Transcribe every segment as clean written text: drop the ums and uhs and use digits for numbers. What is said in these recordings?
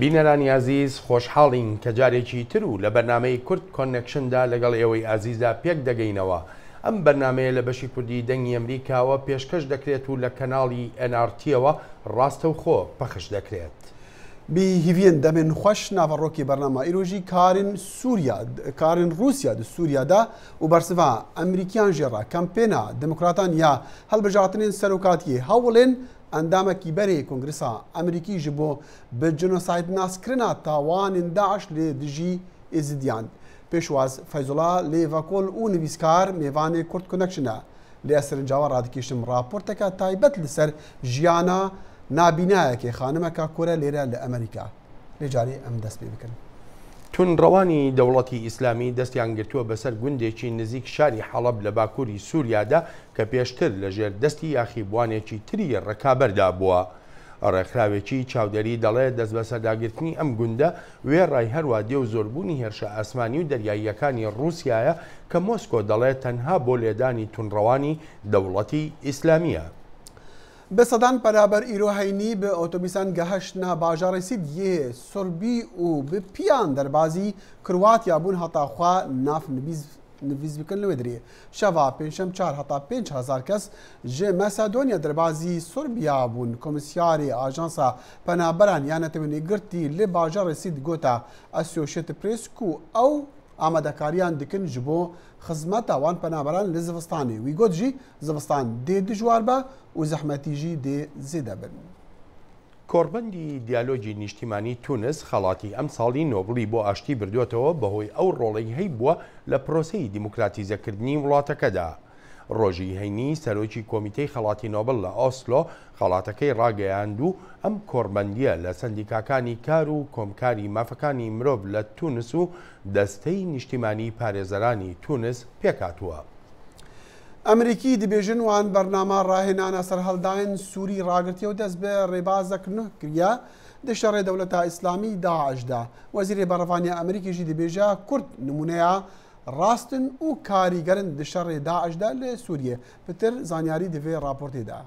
بینەرانی عزیز خۆشحاڵین کە جارێکی تر و لە بەرنامەی کورد کۆنێکشندا لەگەڵ ئێوەی عزیزدا پێک دەگەینەوە. ئەم بەرنمەیە لە بەشی کوردی دەنگی ئەمریکاوە پێشکەش دەکرێت و لە کەناڵی NRTەوە ڕاستەوخۆ پەخش دەکرێت. بیهیڤین دەمێن خۆش ناڤڕۆکی بەرنامە ئیرۆژی کارن رووسیا di Sûriyada û bersiva Emerîkiyan jêra kampêna demokratan ya helbijartinên serokatiyê hewlên endamekî berê Kongresa Emerîkî ji bo bi genosayd naskirina tawanên Daeş lê dijî êzidiyan. Pêşwaz Feyzullah Lêvekol û nivîskar mêvanê Kurd Connection e lê eserin cawar radikêşim raporteka taybet li ser jiyana نابینایەکی خانمەکە کورە لێرە لە ئەمریکا لێجارێ ئەم دەست پێ بکەن. تونڕەوانی دەوڵەتی ئیسلامی دەستیان گرتووە بەسەر گوندێکی نزیک شاری حەڵەب لە باکووری سووریادا کە پێشتر لە ژێر دەستی یاخیبوانێکی تری ڕێکابەردا بووە. ڕێکخراوێکی چاودێری دەڵێ دەست بە سەرداگرتنی ئەم گوندە وێڕای هەروە دێ و زۆربوونی هێرشە ئاسمانی و دەریاییەکانی ڕووسیایە کە مۆسکۆ دەڵێت تەنها بۆ لێدانی تونڕەوانی دەوڵەتی ئیسلامیە. بسەدان پەرابەر ئیرۆهینی بە ئۆتۆبیسان گەهشتنا باژارێ سیدیێ سوربی و بە پیان دەربازی کرواتیا بوون هەتاخوا ناف نویز بکەن لەوێ درێ شەوا پێنجشەم 4 هەتا 5,000 کەس ژێ مەسەدۆنیا دەربازی سوربیا بوون کۆمسیاری ئاژانسا پەنابەران یانەتەوێنێ گرتی لێ باژارێ سید گۆتا ئەسۆشێتە پرێسک و ئەو ئامادەکاریان دکن ji bo xizmeta wan penaberan li zivistanê wî got jî zivistan dê dijwar be û zehmetî jî dê zêde bin. کۆڕبەندی دیالۆجی نیشتیمانی تونس خەڵاتی ئەم ساڵی نۆبڵی بۆ ئاشتی بردوێتەوە بەهۆی ئەو ڕۆڵەی هەی بووە لە پرۆسەی دیموکراتیزەکردنی وڵاتەکەدا. ڕۆژی هەینی سەرۆکی کۆمیتەی خەڵاتی نۆبل لە ئۆسلۆ خەڵاتەکەی ڕاگەیاند و ئەم کۆڕبەندیە لە سندیکاکانی کار و کۆمکاری مافەکانی مرۆڤ لە تونس و دەستەی نیشتیمانی پارێزەرانی تونس پێکاتووە. ئەمریکی دەبێژن وان بەرنامە ڕاهێنانە سەرهەڵداین سووری ڕاگرتیە و دەست بە ڕێبازەکردن کردە دەشەڕێ دەوڵەتە ئیسلامی داعشدا. وەزیرێ بەڕەوانیا ئەمریکیشی دەبێژە کورد نمونەیە ڕاستن و کاریگەرن دشەڕێ داعشدا لە سووریە پتر زانیاری دەوێ راپۆرتێدا.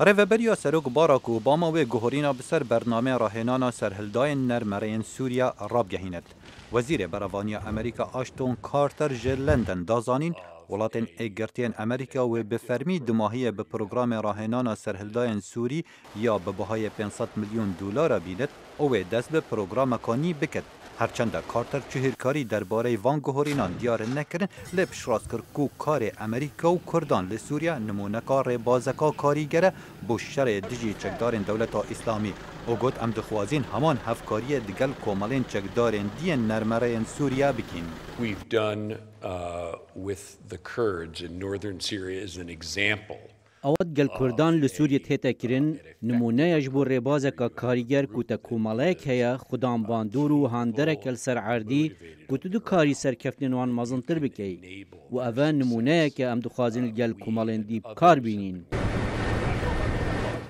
ڕێڤەبەریا سەرۆک باراک اوباما وێ گوهۆرینا بەسەر بەرنامە ڕاهێنانە سەرهەڵدایên نەرمەرەیên سووریا ڕابگەهینێت. وەزیرێ بەڕەوانیا ئەمریکا ئاشتۆن کارتەر ژێر لەندەن دازانین وڵاتên ئێگرتیên ئەمریکا wê bi fermî dimahiye bi programê rahênana serhildayên Sûrî ya bi bihayê 500 milyon dolara bînet û wê dest bi programekanî biket. Herçenda Carter cihêrkarî derbareyê van guhorînan diyar nekirin lê piştrast kir ku karê Emerîka û Kurdan li Sûriya nimuneka rêbazeka karîger e bo şerê dijî çekdarên dewleta İslamî. O got em dixwazin heman hevkariyê digel komelên çekdarên diyên nermereyên Sûriya bikin. We've done with the Kurds in northern Syria as an example. ئەوەت گەل کوردان لە سووریە تێتە کرن نمونەیەش بۆ ڕێبازێکە کاریگەر کوتە کومەڵەیەک هەیە خوددان باندور و هاندەرێکە سەر عردی گوتو دو کاری سەرکەفتێن وان مەزنتر بکەی و ئەڤە نمونەیەکە ئەم دخوازین گەل کومەڵێن دیب کار بینین.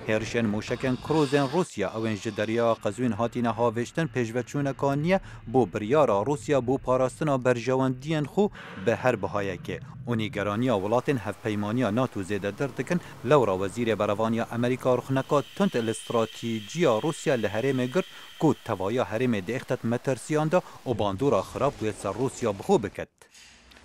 هێرشên mûşekên krozên Rûsya ew ji derya Qezwîn hatîne havêştin pêşveçûneka niye bo biryara Rûsya bû parastina berjewendiyên xwe bi her bihayekê û nîgeraniya welatên hevpeymaniya NATO zêdetir dikin lewra wezîrê berevaniya Amerîka rixneka tund li stratîjiya Rûsya li herêmê girt ku tevaya herêmê diêxtet metersiyanda û bandora xirab wê ser Rûsya bi xwe biket.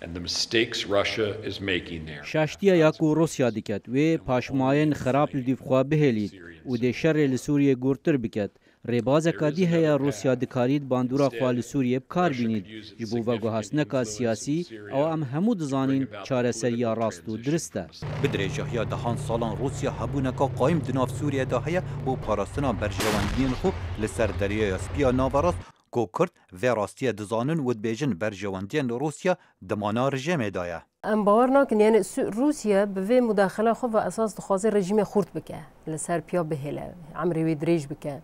And the mistakes Russia is making there. شاشتیە یاک و ڕۆسیا دیکەت وێ پاشمایەن خراپ لە دیفخوا بهێلیت و دێ شەڕێ لە سووریە گورتر بکەت. ڕێبازێکا دی هەیە ڕوسیا دکاریت باندورا خوا لە سووریە بکار بینیت ji bo veguhastineka siyasî ew em hemû dizanîn çareseriya rast û dirist e. Bi dirêjehiya dehan salan Rûsya hebûneka qayîm di nav Sûriyeyê heye bû parastina berjewendiyên xwe li ser deryaya Spiya Navarast ku Kurd vê rastiye dizanin û dibêjin berjewendiyên Rûsya dimana rejimê da ye. Em bawer nakin yani Rûsya bi vê mudaxela xwe ve esas dixwaze rejimê xurt bike li ser piya bihêle emrê wê dirêj bike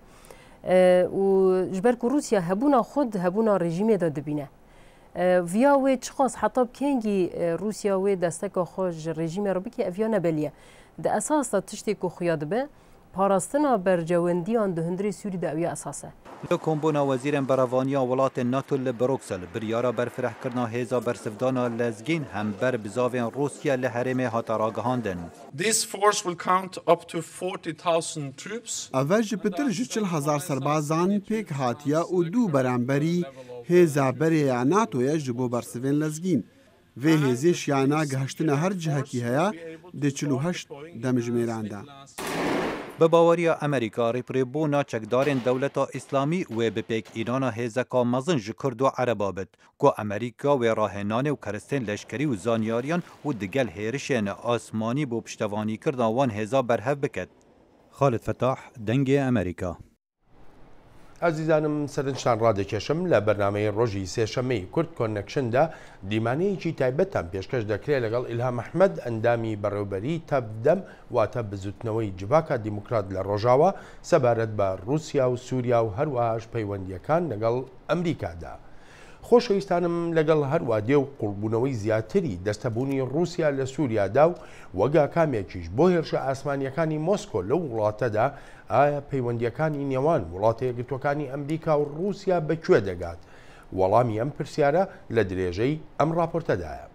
û ji ber ku Rûsya hebûna xwe di hebûna rejimê de dibîne. Viya wê çixwas heta kengî Rûsya wê desteka xwe ji rejimê re bike ev ya nebeliye. Di esas da tiştê ku xuya dibe پاراستنا برجوندیان دهندری سوری داوی اساسه. لکومبونا وزیرن براوانیا ولات ناتو لبروکسل بریارا برفرح کرنا هیزا برسفدانا لزگین هم بر بزاوین روسیا لحرم هاتاراگهاندن. This force will count up to 40,000 troops. ئەڤژ پتر ji 40,000 سەربازان پێک هاتیە و دوو بەرامبەری هێزا بەرەیە ناتۆیە ji بۆ بەرسڤێن لەزگین. Vê hêzê şiyana gihiştina her cihekî heye di 48 demijmêrandan. Bi baweriya Amerîka rêpirêbûna çekdarên dewleta İslamî wê bi pêkînana hêzeka mezin ji Kurd û Ereba bit, ku Amerîka wê rahênanê û keristên leşkerî û zanyariyan û digel hêrişên asmanî bû piştevanîkirina wan hêza berhev biket. Xalid Fetah, Dengê Amerîka. ئازیزانم سەرنجتان ڕادێکێشم لە بەرنامەی ڕۆژی سێشەمەی کورد کۆنەکشندا دیمانەیەکی تایبەتان پێشکەش دەکرێت لەگەڵ ئیلهام ئەحمەد ئەندامی بەڕێوەبەری تەبدەم واتە بزوتنەوەی جباکە دیموکرات لە ڕۆژاوە سەبارەت بە رووسیا و سووریا و هەروەهاش پەیوەندیەکان لەگەڵ ئەمریکادا. خۆشەویستانم لەگەڵ هەروە دێ و قوڵبوونەوەی زیاتری دەستەبوونی رووسیا لە سووریادا و وەگا کامێکیش بۆ هێرشە ئاسمانیەکانی مۆسکۆ لەو وڵاتەدا ئایا پەیوەندیەکانی نێوان وڵاتە یەکگرتوەکانی ئەمریکا و رووسیا بەکوێ دەگات؟ وەڵامی ئەم پرسیارە لە درێژەی ئەم راپۆرتەدایە.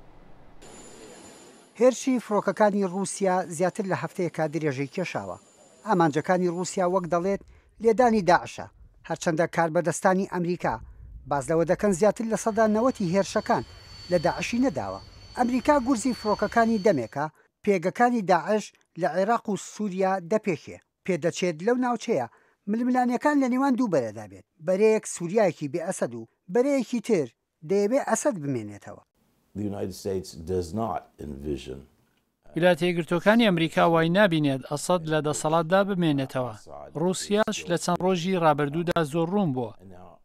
هێرشی فڕۆکەکانی رووسیا زیاتر لە هەفتەیەکە درێژەی کێشاوە. ئامانجەکانی رووسیا وەک دەڵێت لێدانی داعشە، هەرچەندە کاربەدەستانی ئەمریکا باز لەوە دەکەن زیاتر لە سەدا 90 هێرشەکان لە داعشی نەداوە. ئەمریکا گورزی فڕۆکەکانی دەمێکە پێگەکانی داعش لە عێراق و سووریا دەپێکێ. پێدەچێت لەو ناوچەیە ململانیەکان لە نێوان دوو بەرەدا بێت، بەرەیەک سووریایەکی بێ ئەسەد و بەرەیەکی تر دەیەوێت ئەسەد بمێنێتەوە. ویلایەتە یەکگرتووەکانی ئەمریکا وای نابینێت ئەسەد لە دەسەڵاتدا بمێنێتەوە. رووسیاش لە چەند ڕۆژی ڕابردوودا زۆر ڕوون بووە.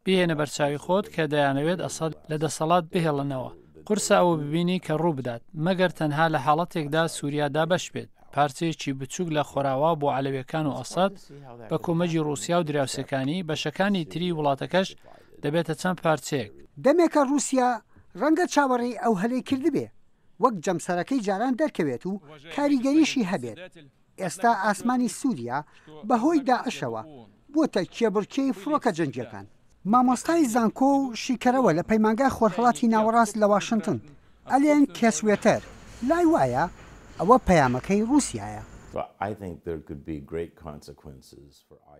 بهێنە بەرچاوی خۆت کە دەیانەوێت ئەسەد لە دەسەڵات بهێڵنەوە. قورسە ئەوە ببینی کە ڕوو بدات مەگەر تەنها لە حاڵەتێکدا سووریادا بەش بێت. پارچەیەکی بچووک لە خۆراوە بۆ عەلەویەکان و ئەسەد بە کۆمەجی رووسیا و دراوسەکانی بەشەکانی تری وڵاتەکەش دەبێتە چەند پارچەیەک. دەمێکە رووسیا ڕەنگە چاوەڕێی ئەو هەلەی کردبێ وەک جەمسەرەکەی جاران دەرکەوێت و کاریگەریشی هەبێت. ئێستا ئاسمانی سووریا بەهۆی داعشەوە بۆتە کێبڕکێی فڕۆکە جەنگیەکان. مامۆستای زانکۆ و شیکەرەوە لە پەیمانگای خۆرهەڵاتی ناوەڕاست لە واشنگتن ئەلێن کێسوێتەر لای وایە ئەوە پەیامەکەی رووسیایە.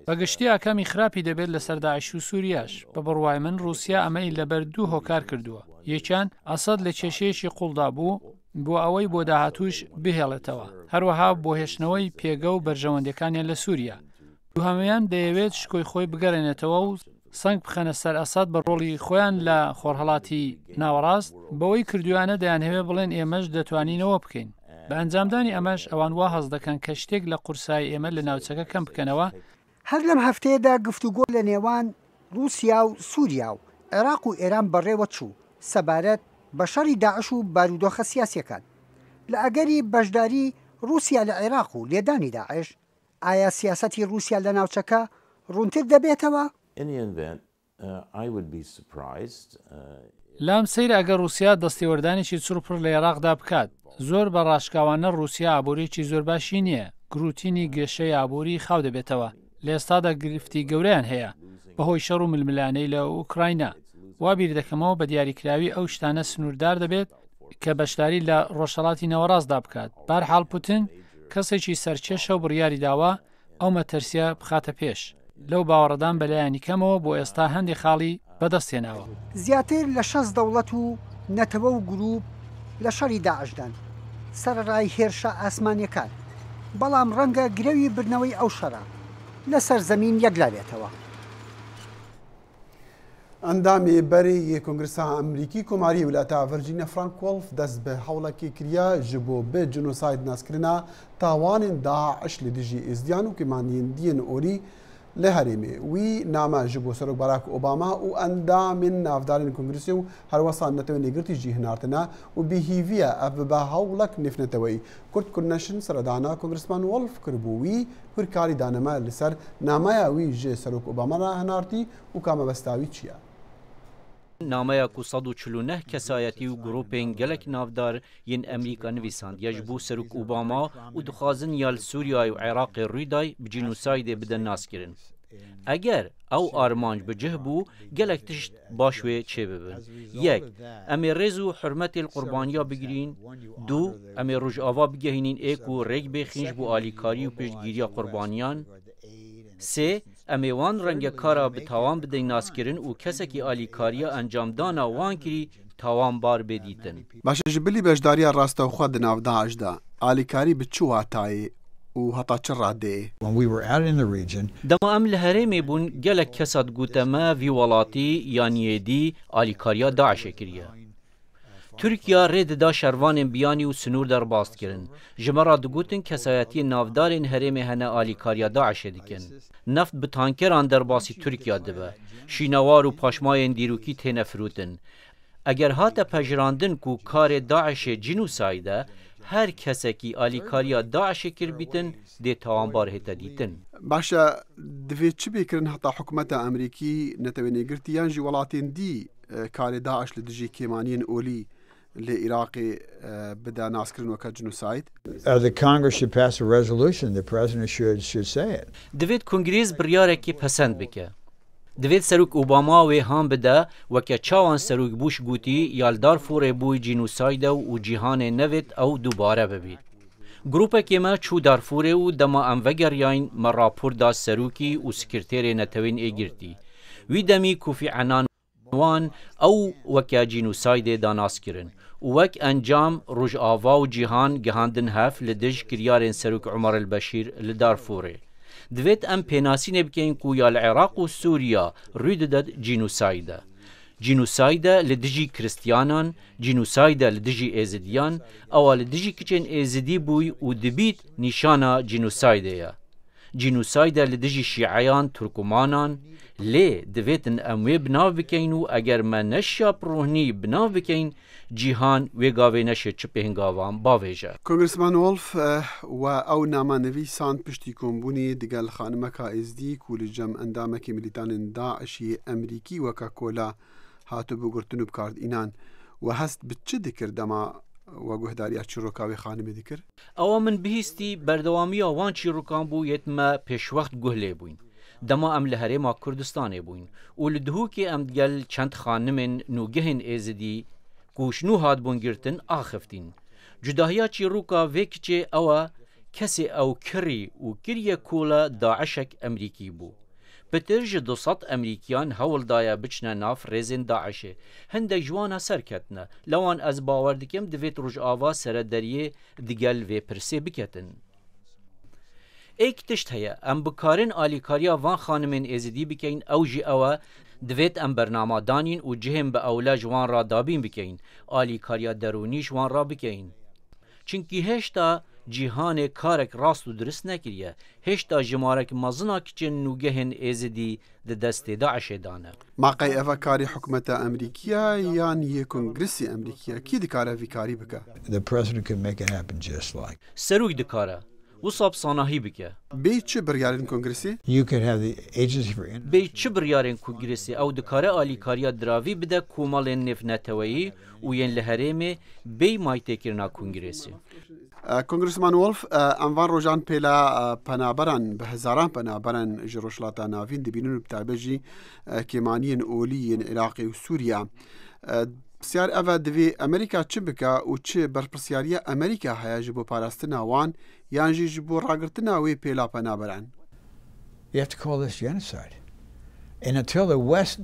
بەگشتی ئاکامی خراپی دەبێت لە سەرداعش و سووریاش. بە بڕوای من رووسیا ئەمەی لەبەر دوو هۆکار کردووە. یەکیان ئەسەد لە کێشەیەکی قوڵدا بوو بۆ ئەوەی بۆ داهاتوش بهێڵێتەوە، هەروەها بۆ هێشتنەوەی پێگە و بەرژەوەندەکانیان لە سووریا. دووهەمیان دەیەوێت شکۆی خۆی بگەڕێنێتەوە و سنگ بخەنە سەر ئەسەد بە ڕۆڵی خۆیان لە خۆرهەڵاتی ناوەڕاست بەوەی کردویانە دەیانهەوێ بڵێن ئێمەش دەتوانینەوە بکەین. بە ئەنجامدانی ئەمەش ئەوان وا هەز دەکەن کە شتێک لە قورسایی ئێمە لە ناوچەکە کەم بکەنەوە. هەر لەم هەفتەیەدا گفتوگۆ لە نێوان رووسیا و سووریا و عێراق و ئێران بەڕێوە چوو سەبارەت بە شەڕی داعش و بارودۆخە سیاسیەکان. لە ئەگەری بەشداری رووسیا لە عێراق و لێدانی داعش ئایا سیاسەتی رووسیا لە ناوچەکە ڕوونتر دەبێتەوە؟ لام سیر ئەگەر رووسیا دەستێوەردانێکی چوڕپڕ لە عێراقدا بکات. زۆر بە ڕاشکاوانە رووسیا ئابووریی زۆر باشی نییە. گروتینی گەشەی ئابووری خاو دەبێتەوە. لە ئێستادا گرفتی گەوریان هەیە بەهۆی شەڕ و ململانەی لە ئوکراینە. وا بیر دەکەمەوە بە دیاریکراوی ئەو شتانە سنووردار دەبێت کە بەشداری لە ڕۆژهەڵاتی نەوەڕاستدا بکات. بەرحاڵ پوتین کەسێکی سەرکێشە و بڕیاری داوە ئەو مەترسیە بخاتە پێش. لەو باوەڕدان بەلایانی کەمەوە بۆ ئێستا هەندێک خاڵی بەدەستێناوە. زیاتر لە 6 دەوڵەت و نەتەوە و گروپ لە شەڕی داعشدان سەرڕای هێرشە ئاسمانیەکان، بەڵام ڕەنگە گرەوی برنەوەی ئەو شەڕە لەسەر زەمین یەکلاوێتەوە. ئەندامی بەری کۆنگرسا ئەمریکی کۆماری ویلایەتە ڤەرجینیا فرانک وۆڵف دەست بە هەوڵێکی کریا ji بۆ بێ جنۆساید ناسکردنا تاوانên داعش li dijî êzdiyan û kêmaniyên orî li herêmê. Wî name ji bo Serok Barack Obama û endamên navdarên Kongrîsê û herwesa netewên nêgirtî jî hinartine û bîhîviye ev bi hewlek nêfneteweyî. Kurd Kurnneşin seredana Kongresman Wolf kiribû wî hûrkarî daneme li ser nameya wî ji Serok Obama re hinartî û kamebestawî çi ye? نامەیە ku 149 کەسایەتی و گروپên gelek navdar yên Amerîka nivîsandiye ji bo Serok Obama û dixwazin ya li Sûriyayê û Iraqê Rûdayê bi cînosaydê bide naskirin. Eger ew armanc bi cih bû gelek tişt baş wê çê bibin. Yek, em ê rêz û hurmetê li qurbaniya bigirîn. Du, em ê rojava bigehînin ê ku rêk bêxîn ji bo alîkarî û pêşgiriya qurbaniyan. Sê, em ê wan rengekara bi tawan bidin naskirin û kesekî alîkariya encamdana wan kirî tawanbar bêdîtin. Başa ji bilî beşdariya rastexwe di nav Daeş de alîkarî bi çi watayê û heta çi radeyê? Dema em li herêmê bûn gelek kesa digute me vî welatî yan yêdî alîkariya Daişê kiriye. Türkiye rê dida şervanên biyanî û sinûr derbas kirin. Ji me re digutin kesayetiyên navdarên herêmê hene alîkariya Daişê dikin. Neft bi tankeran derbasî Türkiye dibe. Şînewar û paşmayên dîrokî têne firûtin. Eger hate pejirandin ku karê Daişê cînosayîd e, her kesekî alîkariya Daişê kirbîtin dê tawanbar hête dîtin. Başa divê çi bêkirin heta hikûmeta Amerîkî netewê girtî yan jî welatên dî karê Daeş li dijî kêmaniyên olî li Iraqê bide naskirin weke cînosayd? The Congress should pass a resolution. The president should say it. Divêt Kongrêz biryarekî pesend bike. Divêt Serok Obama wê ham bide weke çawan Serok Bush gotî ya li Darfurê bûyî cînosayde û cîhanê nevêt ew dubare bibî. Grupekê me çû Darfurê û dema em vegeriyayîn me rapor da serokî û sekretêrê netewên ê girtî. Wî demî Kofi Annan wan ew weke cînosaydê da naskirin û wek encam Rojava û cîhan gihandin hev li dij kiryarên Serok Umar el-Beşîr li Darfurê. Divêt em pênasînê bikeyin ku ya li Iraq û Sûriya rû dide cînosayde. Cînosayde li dijî Kristyanan, cînosayde li dijî êzidiyan, ewa li dijî kiçên êzidî bûy û dibît nîşana cînosaydê ye. Cînosayde li dijî Şîeyan, Turkmanan, lê divêtin em wê binav bikeyin û eger me neşya ruhnî binav bikeyin, cîhan wê gavê neşe çi pêngavan bavêje. Kongressman Wolf we ew namanivîsan piştî kombûnê digel xanimeka êzdî ku li cem endamekî milîtanên Daişî Amerîkî weka kola hatû bigurtin û bikardînan we hest bi çi dikir dema we guhdariya çîroka wê xanimê dikir? Ewa min bihîstî berdewamiya wan çîrokan bû yê me pêşwext guh lê bûyn. Dema em li herêma Kurdistanê bûyn û li dihûkê em digel çend xanimên nûgehên êzidî ku şnû hatbûn girtin axiftin. Cudahiya çîroka vê kiçê ew e kesê ew kirî û kiriye kola Daişek Amerîkî bû. Pitir ji 200 Amerîkiyan hewl daye biçine nav rêzên Daişê. Hindek ji wan serketine. Lewan ez bawer dikim divêt rojava serederiyê digel vê pirsê biketin. Êk tişt heye em bikarin alîkariya van xanimên êzidî bikeyin ew jî ew e divêt em bernama danîn û cihên bi ewle ji wan ra dabîn bikeyin. Alîkariya derûnî ji wan ra bikeyin. Çinkî hêşta cîhanê karek rast û dirist nekiriye. Hêşta jimarek mezina kiçên nûgehên êzidî di destê Daişê dane. Maqey eva karî hikûmeta Amerîkiya yan yê Kongresî Amerîkiya kî dikare vî karî bike? The president could make it happen just like. Serok dikare. Wisa sanahî bike. Bê çi biryarên Kongresî? You could have the Agency for Bê çi biryarên Kongresî ew dikare alîkariya diravî bide komalên nêvneteweyî û yên li herêmê bê maytêkirina Kongresî. Kongressman Wolf em van rojan pêla penaberan bi hezaran penaberan ji rojhilata navîn dibînin û bi taybet jî kêmaniyên olî yên Iraqê û Sûriya. Pirsiyar ev divê Amerîka çi bike û çi berpirsyariya Amerîka heye ji bo parastina wan yan jî ji bo ragirtina wê pêla penaberan? You have to call this genocide. And until the West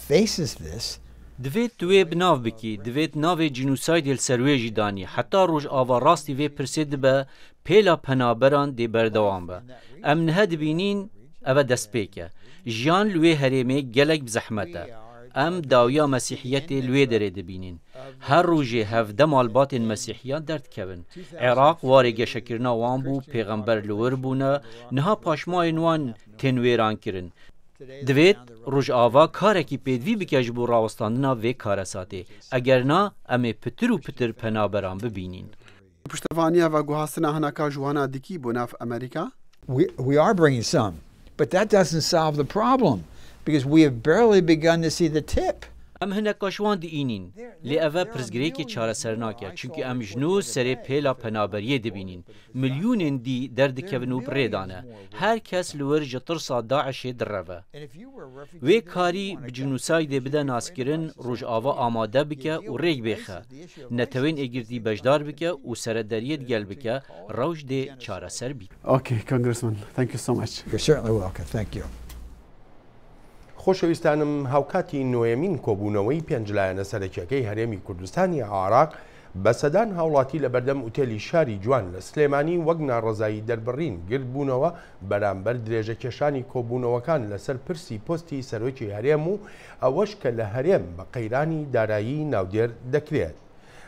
faces this, divêt tu wê binav bikî, divêt navê cînosaydê li ser wê jî danî. Heta rojava rastî vê pirsê dibe pêla penaberan dê berdewam be. Em niha dibînîn ev destpêk e. Jiyan li wê herêmê gelek bi zehmet e. Em dawiya Mesîhiyetê li wê derê dibînin. Her rojê hevde malbatên Mesîhiyan derdikevin. Iraq warê geşekirina wan bû, pêxember li wir bûne, niha paşmayên wan tên wêran kirin. Divêt rojava karekî pêdivî bike ji bo rawestandina vê karesatê. Eger na em ê pitir û pitir penaberan bibînin. Piştevaniya ve guhastina hineka ji wana dikî bo nav Amerîka? we are bringing some, but that doesn't solve the problem because we have barely begun to see the tip. ئەم هەنە کاشوان دئینین لێ ئەڤە پرزگرێکی چارەسەر ناکە چونکی ئەم ژنۆ سەرێ پێلا پەنابەریە دەبینین ملیونên دی دەردکەون و بڕێدانە هەر کەس لەوەر ji tirsa Daişê direve wê karî bi cinûsayê dê bide naskirin rojava amade bike û rêk bêxe netewên êgirtî bejdar bike û seredariyê gel bike rewş dê çareser bî. Okay, Congressman, thank you so much. You're certainly welcome. Thank you. خۆشەویستانم هاوکاتی نوێمین کۆبوونەوەی پێنجلایەنە سەرەکیەکەی هەرێمی کوردستانی عێراق بەسەدان هاوڵاتی لە بەردەم ئوتێلی شاری جوان لە سلێمانی وەک ناڕەزایی دەربڕین گرت بوونەوە بەرامبەر درێژەکێشانی کۆبوونەوەکان لەسەر پرسی پۆستی سەرۆکی هەرێم و ئەوەش کە لە هەرێم بە قەیرانی دارایی ناودێر دەکرێت.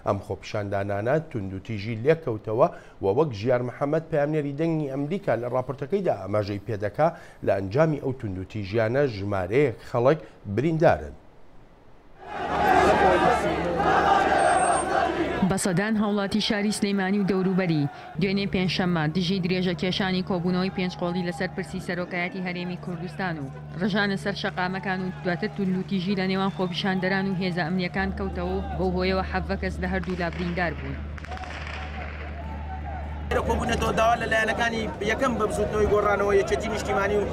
ئەم خۆپیشاندانانە توندوتیژی لێکەوتەوە و وەک ژیار محەممەد پامنێری دەنگی ئەمریکا لە راپۆرتەکەیدا ئاماژەی پێدەکا لە ئەنجامی ئەو توندوتیژیانە ژمارەیەک خەڵک بریندارن. بەسەدان هاوڵاتی شاری سلەیمانی و دەوروبەری دوێنێ پێنجشەممە دژی درێژەکێشانی کۆبوونەوەی پێنجقۆڵی لەسەر پرسی سەرۆکایەتی هەرێمی کوردستان و ڕژانە سەر شەقامەکان و دواتر توندوتیژی لە نێوان خۆپیشاندەران و هێزە ئەمنیەکان کەوتەوە بەو هۆیەوە حەڤە کەس لە هەردوو لا بریندار بوون. کۆبوونەتەوە داوا لەلایەنەکانی یەکەم بە بزوتنەوەی گۆڕانەوە یەکێتی نیشتیمانی و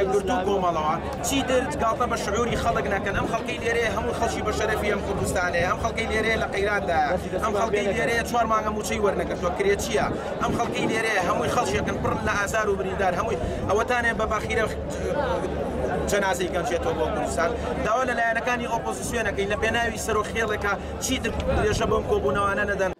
یەکگرتوو کۆمەڵەوە چیتر گاڵتە بە شعوری خەڵک نەکەن ئەم خەڵکەی لێرێ هەموو خەڵکی بە شەرەفی ئەم کوردستانەیە ئەم خەڵکەی لێرێ لە قەیراندا ئەم خەڵکەی لێرێ 4 مانگە موچەی وەرنەگرتووە کرێ چییە ئەم خەڵکەی لێرێ هەمووی خەڵکێکن پڕ لە ئازار و بریندار هەمووی ئەوەتانێ بە باخیرە جەنازەی گەنجێتەوە بۆ کوردستان داوا لەلایەنەکانی ئۆپۆزیسیۆنەکەی لە پێناوی سەر و خێڵێکە چیتر درێژە بەم کۆبوونەوانە نەدەن.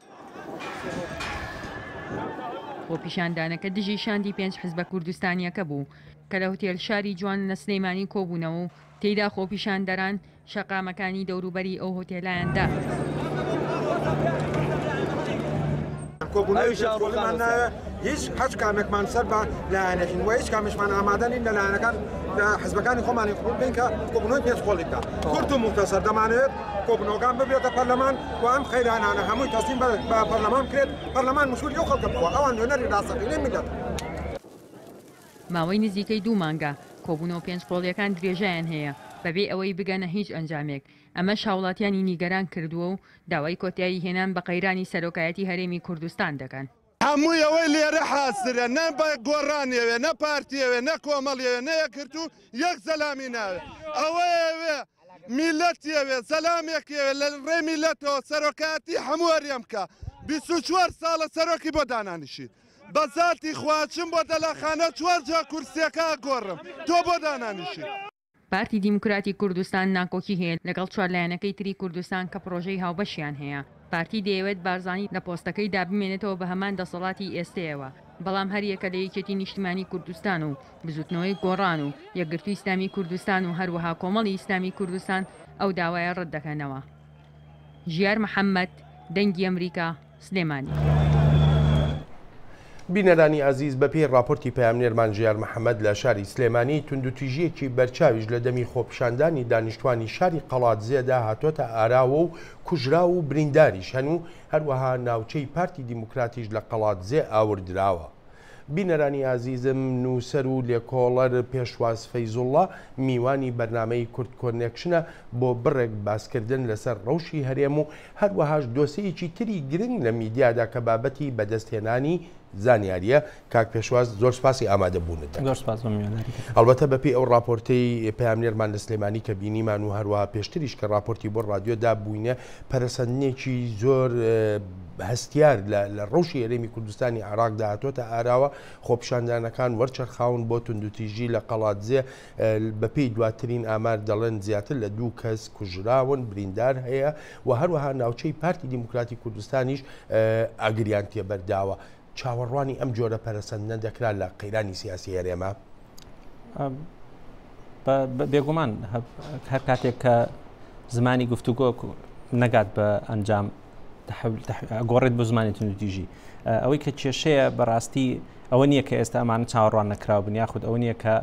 خۆپیشاندانەکە دژی شاندی 5 حزبە کوردستانیەکە بوو کە لە هۆتێل شاری جوان لە سلەیمانی کۆبوونەوە و تێیدا خۆپیشاندەران شەقامەکانی دەوروبەری ئەو هۆتێلایاندا. کۆبوونەوەیمان هیچ هەچ کامێکمان سەر بە لایەنێکین و هیچ کامیشمان ئامادەنین لە لایەنەکان حزبەکانی خۆمانی قبول بین کە کۆبوونەوەی پێنجقۆڵی بکات. کورت و موختەسەر دەمانێت کۆبوونەوەکان ببێتە پەرلەمان و ئەم خەیرانانە هەمووی تەسلیم بە پەرلەمان بکرێت پەرلەمان مشوری ئەو خەڵکە بخوا ئەوان نوێنەری ڕاستەقینەی میلەت. ماوەی نزیکەی 2 مانگە کۆبوونەوە پێنجقۆڵیەکان درێژایان هەیە بەبێ ئەوەی بگەنە هیچ ئەنجامێک ئەمەش هاوڵاتیانی نیگەران کردووە و داوای کۆتایی هێنان بە قەیرانی سەرۆکایەتی هەرێمی کوردستان دەکەن. هەمووی ئەوەی لێرە حاسرە نە بە گۆڕانیەوێ نە پارتیەوێ نە کۆمەڵیەوێ نەیەکرد و یەک سەلامی ناوێ ئەوەیەوێ میلەتیەوێ سەلامێکیەوێ لە ڕێ میلەتەوە سەرۆکایەتی هەموو هەرێم بکە 24 ساڵە سەرۆکی بۆ دانانیشی بە زاتی خواچم بۆ دەلاخانە 4 جا کورسیەکە گۆڕم تۆ بۆ دانانیشی. پارتی دیموکراتی کوردستان ناکۆکی هەیە لەگەڵ 4 لایەنەکەی تری کوردستان کە پرۆژەی هاوبەشیان هەیە. پارتی دەیەوێت بارزانی لە پۆستەکەی دابمێنێتەوە بە هەمان دەسەڵاتی ئێستەیەوە بەڵام هەر یەکە لە یەکێتی نیشتیمانی کوردستان و بزوتنەوەی گۆڕان و یەکگرتووی ئیسلامی کوردستان و هەروەها کۆمەڵی ئیسلامی کوردستان ئەو داوایە ڕەت دەکەنەوە. ژیار محەممەد دەنگی ئەمریکا سلێمانی. بینەرانی عزیز بە پێی راپۆرتی پەیامنێرمان ژیار محەممەد لە شاری سلێمانی توندوتیژیەکی بەرچاویش لە دەمی خۆپیشاندانی دانیشتوانی شاری قەڵاتزێدا هاتۆتە ئاراوە و کوژرا و برینداریش هەن و هەروەها ناوچەی پارتی دیموکراتیش لە قەڵاتزێ ئاوردراوە. بینەرانی عزیزم نووسەر و لێکۆڵەر پێشواز فەیزوڵڵا میوانی بەرنامەی کورد کۆنێکشنە بۆ بڕێک باسکردن لەسەر ڕەوشی هەرێم و هەروەهاش دۆسەیەکی تری گرنگ لە میدیادا کە بابەتی بەدەستهێنانی زانیاریە کاک پێشواز زۆر سپاسی ئامادەبوونت. هەڵبەتە بەپی ئەو راپۆرتەی پەیامنێرمان لە سلێمانی کە بینیمان و هەروەها پێشتریش کە راپۆرتی بۆ ڕادیۆدا بووینە پەرەسەندنێکی زۆر هەستیار لە ڕەوشی هەرێمی کوردستانی عێراقدا هاتۆتە ئاراوە خۆپیشاندانەکان وەرچەرخاون بۆ توندوتیژی لە قەڵاتزێ بەپێی دواترین ئامار دەڵێن زیاتر لە 2 کەس کوژراون بریندار هەیە و هەروەها ناوچەی پارتی دیموکراتی کوردستانیش ئاگریان تێبەرداوە. چاوەڕوانی ئەم جۆرە پەرەسەندنە دەکرا لە قەیرانی سیاسی هەرێمە؟ بێگومان هەر کاتێک کە زمانی گفتوگۆ نەگات بە ئەنجام گۆڕێت بۆ زمانی توندوتیژی ئەوەی کە کێشەیە بەڕاستی ئەوە نییە کە ئێستا ئەمانە چاوەڕوان نەکراون یاخود ئەوە نییە کە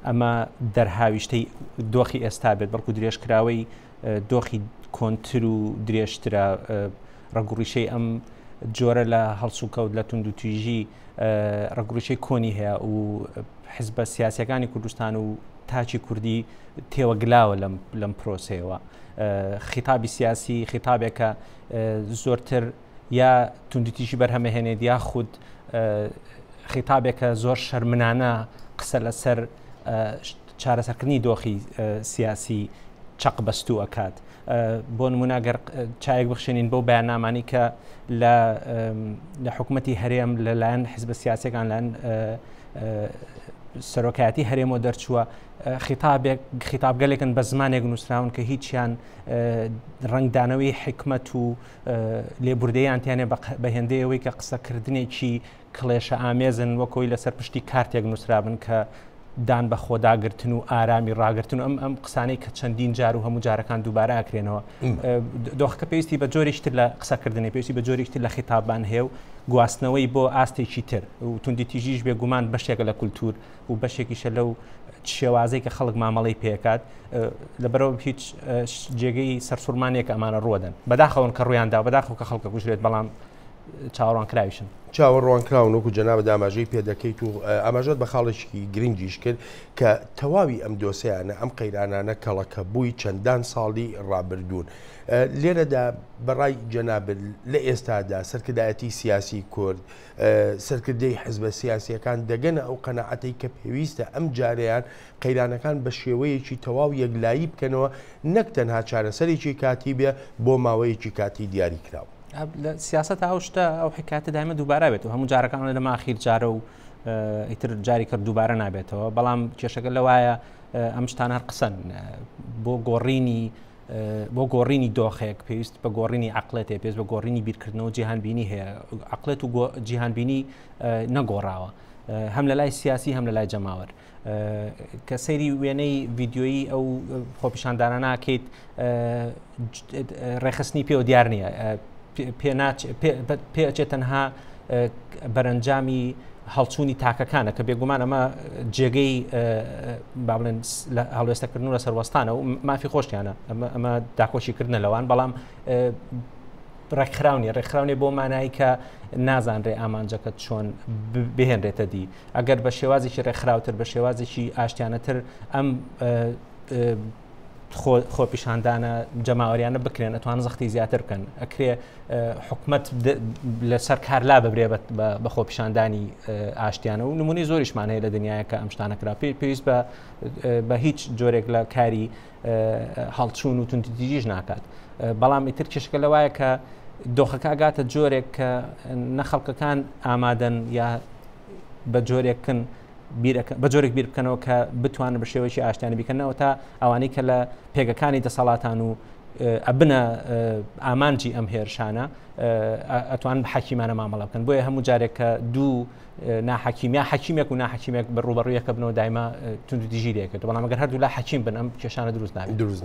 ئەمە دەرهاویشتەی دۆخی ئێستا بێت بەڵکو درێژکراوەی دۆخی کۆنتر و درێژترە ڕەگوڕیشەی ئەم جۆرە لە هەڵسوکەوت لە توندوتیژی ڕەگوڕیشەی کۆنی هەیە و حزبە سیاسیەکانی کوردستان و تاچی کوردی تێوەگلاوە لەم پرۆسەیەوە خیتابی سیاسی خیتابێکە زۆرتر یا توندتیشی بەرهەمەهێنێت یا خود خیتابێکە زۆر شەرمنانە قسە لەسەر چارەسەرکردنی دۆخی سیاسی چەق بەستوو ئەکات بۆ نموناگەر چایەک بخشێنین بەو بەیاننامانی کە لە حکوومەتی هەرێم لەلایەن حیزبە سیاسەکان لەن سەرۆکایەتی هەرێمەوە دەرچووە خیتابگەلێکن بە زمانێک نووسراون کە هیچیان ڕنگدانەوەی حکمت و لێبوردەیان تیانێ بە هێندەیەوەی کە قسەکردنێکی کڵێشە ئامێزن وەکۆی لەسەر پشتی کارتێک نووسرابن کە دان بە خۆداگرتن و ئارامی ڕاگرتن و ئەم قسانەی کە چەندین جار و هەموو جارەکان دووبارە ئاکرێنەوە دۆخەکە پێویستی بە جۆرێکتر لە قسەکردنی پێویستی بە جۆرێکتر لە خیتابان هەیە و گواستنەوەی بۆ ئاستێکی تر و توندیتیژیش بێگومان بەشێکە لە کولتور و بەشێکیشە لەو شێوازەی کە خەڵک مامەڵی پێکات لەبەرەوە هیچ جێگەی سەرسوورمانێک ئەمانە ڕۆدەن بەداخەون کە ڕوویاندا بەداخەوە کە خەڵکە کوژرێت بەڵام چاوەڕوان کراویشن چاوەڕوان کراونەوەکو جەنابە ئاماژەی پێدەکەیت و ئاماژەت بە خاڵێکی گرنگیش کرد کە تەواوی ئەم دۆسەیانە ئەم قەیرانانە کەڵەکە بووی چەندان ساڵی ڕابردوون لێرەدا بەڕای جەنابل لە ئێستادا سەرکردایەتی سیاسی کورد سەرکردەی حزبە سیاسیەکان دەگەنە ئەو قەنەعەتەی کە پێویستە ئەم جارەیان قەیرانەکان بە شێوەیەکی تەواو یەکلایی بکەنەوە نەک تەنها چارەسەرێکی کاتی بێ بۆ ماوەیەکی کاتی دیاری کراوە لە سیاست هاوشتە ئەو حکاتە دایمە دووبارە بێت و هەموو جارەکان لە ماخیر جارە و ئیتر جاری کرد دووبارە نابێتەوە بەڵام کێشەکە لەوایە ئەم شتان هەر قسەن بۆ گۆڕینی دۆخێک پێویست بە گۆڕینی عقلێت پێست بە گۆڕینی بیرکردنەوە جیهانبینی هەیە عقلێت و جیهانبینی نەگۆڕاوە هەم لە لای سیاسی هەم لە لای جەماوەر کە سەیری وێنەی ڤیددیۆیی ئەو خۆپیشانداناناکەیت ڕێخستنی پێ و دیار نییە پێچێت تەنها بەرەنجامی هەڵچوونی تاکەکانە کە بێگومان ئەمە جێگەی با بڵێن هەڵوێستەکردن لە سەروەستانە و مافی خۆشیانە ئەمە داکۆشیکردنە لەوان بەڵام ڕێکخراونی بۆ مانایی کە نازانرێ ئامانجەکە چۆن بهێنرێتە دی ئەگەر بە شێوازێکی ڕێکخراوتر بە شێوازێکی ئاشتیانەتر ئەم خۆپیشاندانە جەماوەریانە بکرێن ئەتوان زەختی زیاتر بکەن ئەکرێ حکومت لەسەر کارلا ببرێ بە خۆپیشاندانی ئاشتیانە و نمونی زۆریشمان هەیە لە دنیاە کە ئەم شتانەکرا پێویست بە هیچ جۆرێک لە کاری هەڵچوون و توندیتیژیش ناکات بەڵام ئیتر کێشەکە لەوایە کە دۆخەکە ئاگاتە جۆرێک کە نەخەڵکەکان ئامادەن یا بە جۆرێکن بە جۆرێک بیر بکەنەوە کە بتوانن بە شێوەیەکی ئاشتیانی بکەنەوە تا ئەوانەی کە لە پێگەکانی دەسەڵاتان و ئەبنە ئامانجی ئەم هێرشانە ئەتوان بە حەکیمانە مامەڵە بکەن بۆیە هەموو جارێک کە دوو ناحەکیمیا حەکیمێک و ناحەکیمێک بە ڕوبەڕوویەکە بنەوە دایما توندیتیژی دێکێت بەڵام ئەگەر هەردوو لا حەکیم بن ئەم کێشانە دروست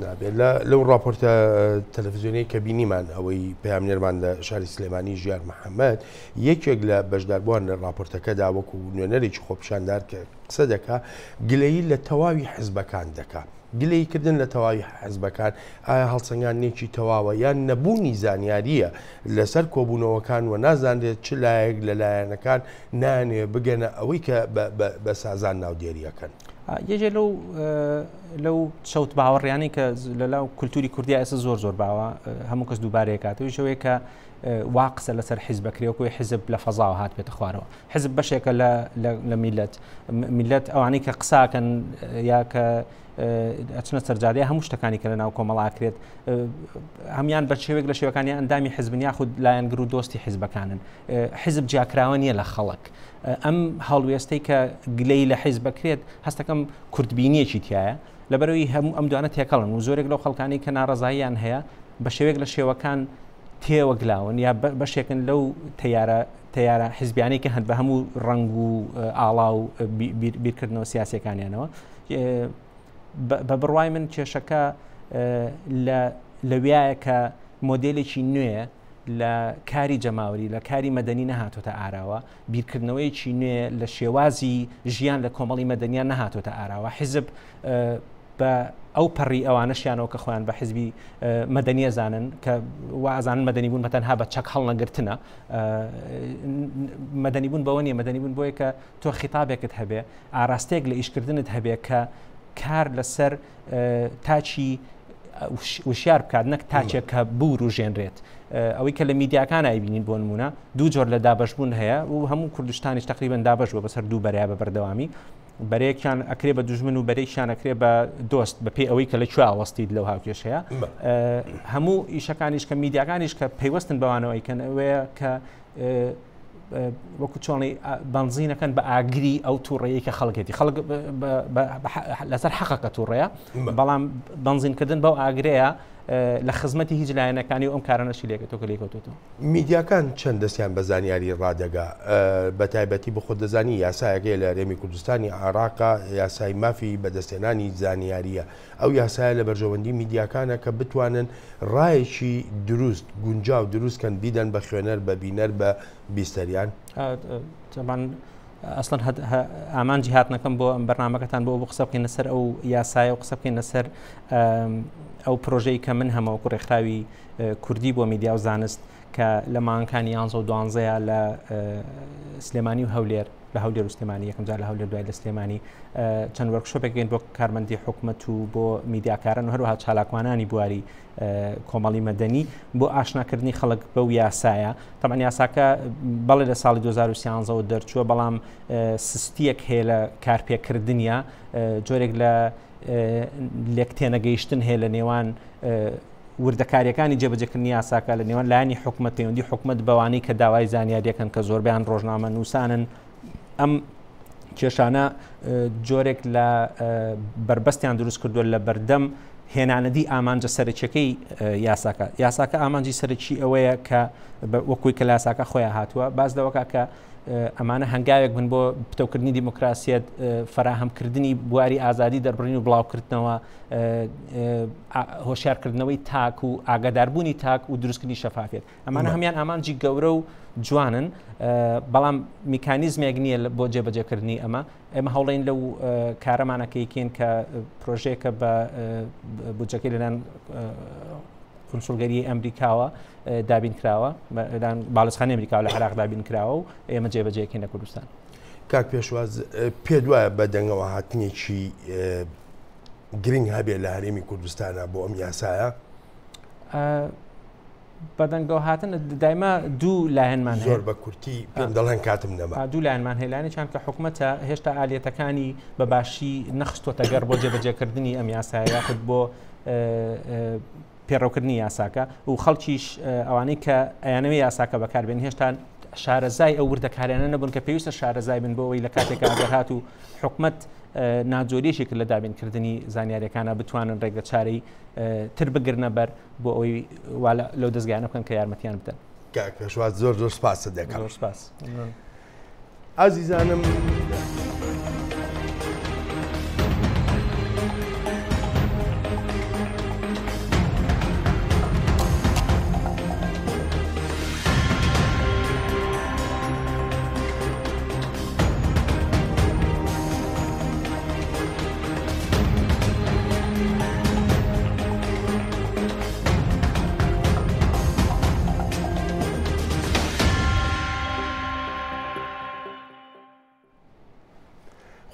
نابێت لەو راپۆرتە تەلەڤیزیۆنی کە بینیمان ئەوەی پەیامنێرمان لە شاری سلێمانی ژیار محەممەد یەکێک لە بەشداربووان لە راپۆرتەکەدا وەکو نوێنەرێکی خۆپیشاندار کە قسە دەکا گلەیی لە تەواوی حزبەکان دەکات گلەیکردن لە تەواوی حزبەکان ئایا هەڵسەنگانێکی تەواوە یان نەبوونی زانیاریە لەسەر کۆبوونەوەکان و نازانرێت چ لایەک لەلایەنەکان نانێ بگەنە ئەوەی کە بە سازان ناودێریەکەن یەکێ لەو شەوت باوەڕیانی کە لەلاو کولتوری کوردی ئێستا زۆر باوە هەموو کەس دووبارەیەکاتەوەی شەوەیە کە وا قسە لەسەر حیزبەکرێوەکوی حزب لە فەزاوە هات بێتە خوارەوە حزب بەشێکە لە میلەت ئەوانەی کە قساکەن یا کە ئەچنە سەرجادەیە هەموو شتەکانی کە لە ناو کۆمەڵاکرێت هەمیان بە شێوێک لە شێوەکانی ئەندامی حزبن یاخود لایەنگر و دۆستی حیزبەکانن حزب جیاکراوە نییە لە خەڵک ئەم هەڵوێستەی کە گلەی لە حیزب بکرێت هەستەکەم کوردبینیەکی تایە لەبەرەوەی هەموو ئەم دوانە تێکەڵن و زۆرێک لەو خەڵکانی کە ناڕەزاییان هەیە بە شێوێک لە شێوەکان تێوەگلاون یا بەشێکن لەو تیارە حیزبیانی کە هەند بە هەموو ڕنگ و ئاڵا و بیرکردنەوە سیاسەکانیانەوە بە بڕوای من کێشەکە لەوایە کە مۆدلێکی نوێ لە کاری جەماوەری لە کاری مەدەنی نەهاتۆتە ئاراوە بیرکردنەوەیکی نوێ لە شێوازی ژیان لە کۆمەڵی مەدەنیان نەهاتۆتە ئاراوە حیزب بە ئەو پەڕی ئەوانەشیانەوە کە خۆیان بە حیزبی مەدەنیە زانن کە وازانن مەدەنی بوون بەتەنها بە چەک هەڵ نەگرتنە مەدەنی بوون بەوە نیە مەدەنی بوون بۆیە کە تۆ خیتابێکت هەبێ ئاراستەیەک لە ئیشکردنت هەبێ کە کار لەسەر تاچی وشیار بکات نەک تاچێک کە بور و ژێنرێت ئەوەی کە لە میدیاکان ئایبینین بۆ نمونە دوو جۆر لە دابەشبوون هەیە و هەموو کوردستانیش تقریبان دابەش بووە بەسەر دوو بەریا بە بەردەوامی بەرەیەکیان ئەکرێ بە دوژمن و بەرەیەکیان ئەکرێ بە دۆست بەپێی ئەوەی کە لەکوێ ئاوەستیت لەو هاوکێشەیە هەموو ئیشەکانیش کە میدیاکانیش کە پەیوەستن بەوانەوەی کەنەوەیە کە وەکو چۆنی بنزینەکەن بە ئاگری ئەو تووڕەیە کە خەڵکێتی خەڵک لەسەر حەقەکە تووڕەیە بەڵام بنزینکردن بەو ئاگرەیە لە خزمەتی هیچ لایەنەکانی و ئەم کارانەشی لێکەوە کە لێکەوتوتەوە میدیاکان چەند دەستیان بە زانیاری ڕادەگا بە تایبەتی بە خۆ دەزانی یاسایەکەی لە هەرێمی کوردستانی عێراقا یاسای مافی بەدەستێنانی زانیاریە ئەو یاسایە لە بەرژەوەندی میدیاکانە کە بتوانن ڕایەکی دروست گونجاو دروستکەن بیدەن بە خوێنەر بە بینەر بە بیستەریان ئەسڵەن ئامانجی هاتنەکەم بۆ ئەم بەرنامەکەتان بۆ قسە بکەین لەسەر ئەو یاسایە و قسە بکەین لەسەر ئەو پرۆژەی کە من هەمەوەکو ڕێکخراوی کوردی بۆ میدیا و زانست کە لە مانگەکانی 11 لە سلێمانی و هەولێر لە هەولێر و سلێمانی یەکەم جار لە هەولێر دوای لە سلێمانی چەند وەرکشۆپێکین بۆ کارمەندی حکومەت و بۆ میدیاکاران و هەروەها چالاکوانانی بواری کۆمەڵی مەدەنی بۆ ئاشناکردنی خەڵک بەو یاسایە تەمان یاساکە بەڵێ لە ساڵی 2013 دەرچووە بەڵام سستیەک هەیە لە کارپێکردنیە جۆرێک لە لێک تێنەگەیشتن هەیە لە نێوان وردەکاریەکانی جێبەجێکردنی یاساکە لە نێوان لایانی حکومەت پەیوەندی حکومەت بەوانەی کە داوای زانیاریەکەن کە زۆربیان ڕۆژنامە نووسانن ئەم کێشانە جۆرێک لە بربەستیان دروست کردووە لە بەردەم هێنانەدی ئامانجە سەرچەکەی یاساکە ئامانجی سەرچی ئەوەیە کە وەکوی کە یاساکە خۆیان هاتووە باز لەوەکە کە ئەمانە هەنگاوێک بن بۆ پتەوکردنی دیموکراسیەت فراهەمکردنی بواری ئازادی دەربڕین و بڵاوکردنەوە هۆشیارکردنەوەی تاک و ئاگاداربوونی تاک و دروستکردنی شەفافیت ئەمانە هەمیان ئامانجی گەورە و جوانن بەڵام میکانیزمێک نییە بۆ جێبەجێکردنی ئەمە هەوڵین لەو کارەمانەکەیکەین کە پرۆژەیەکە بە بودجەکەی لەلایەن کنسولگەری ئەمریکاوە دابین کراوە باڵسخانی ئەمریکا لە عێراق دابین کراوە و ئێمە جێبەجێکەین لە کوردستان کاک پێشواز پێ وایە بە دەنگەوە هاتنێکی گرنگ هەبێت لە هەرێمی کوردستانە بۆ ئەم یاسایە بەدەنگەوە هاتن دایما دوو لایەنمان زۆر بە کورتی پێم دەڵێن کاتم نەما دوو لایەنمان هێلانی چند کە حکوومەتە هێشتا ئالێتەکانی بەباشی نەخستۆتە گەر بۆ جێبەجێکردنی ئەم یاسایە یاخود بۆ پێڕەوکردنی یاساکە و خەڵکیش ئەوانەی کە ئەیانەوەی یاساکە بەکاربێن هێشتا شارەزای ئەو وردەکاریانە نەبوون کە پێویستە شارەزای بن بۆەوەی لە کاتێکە ئەگەر هات و حکوومەت ناجۆریشێک لە دابینکردنی زانیاریەکانە بتوانن ڕێگە چارەی تر بگرنە بەر بۆ ئەوی لەو دەستگایانە بکەن کە یارمەتیان بدەن. کاک پێشواز زۆر سپاس دەکەم. زۆر سپاس. ئازیزانم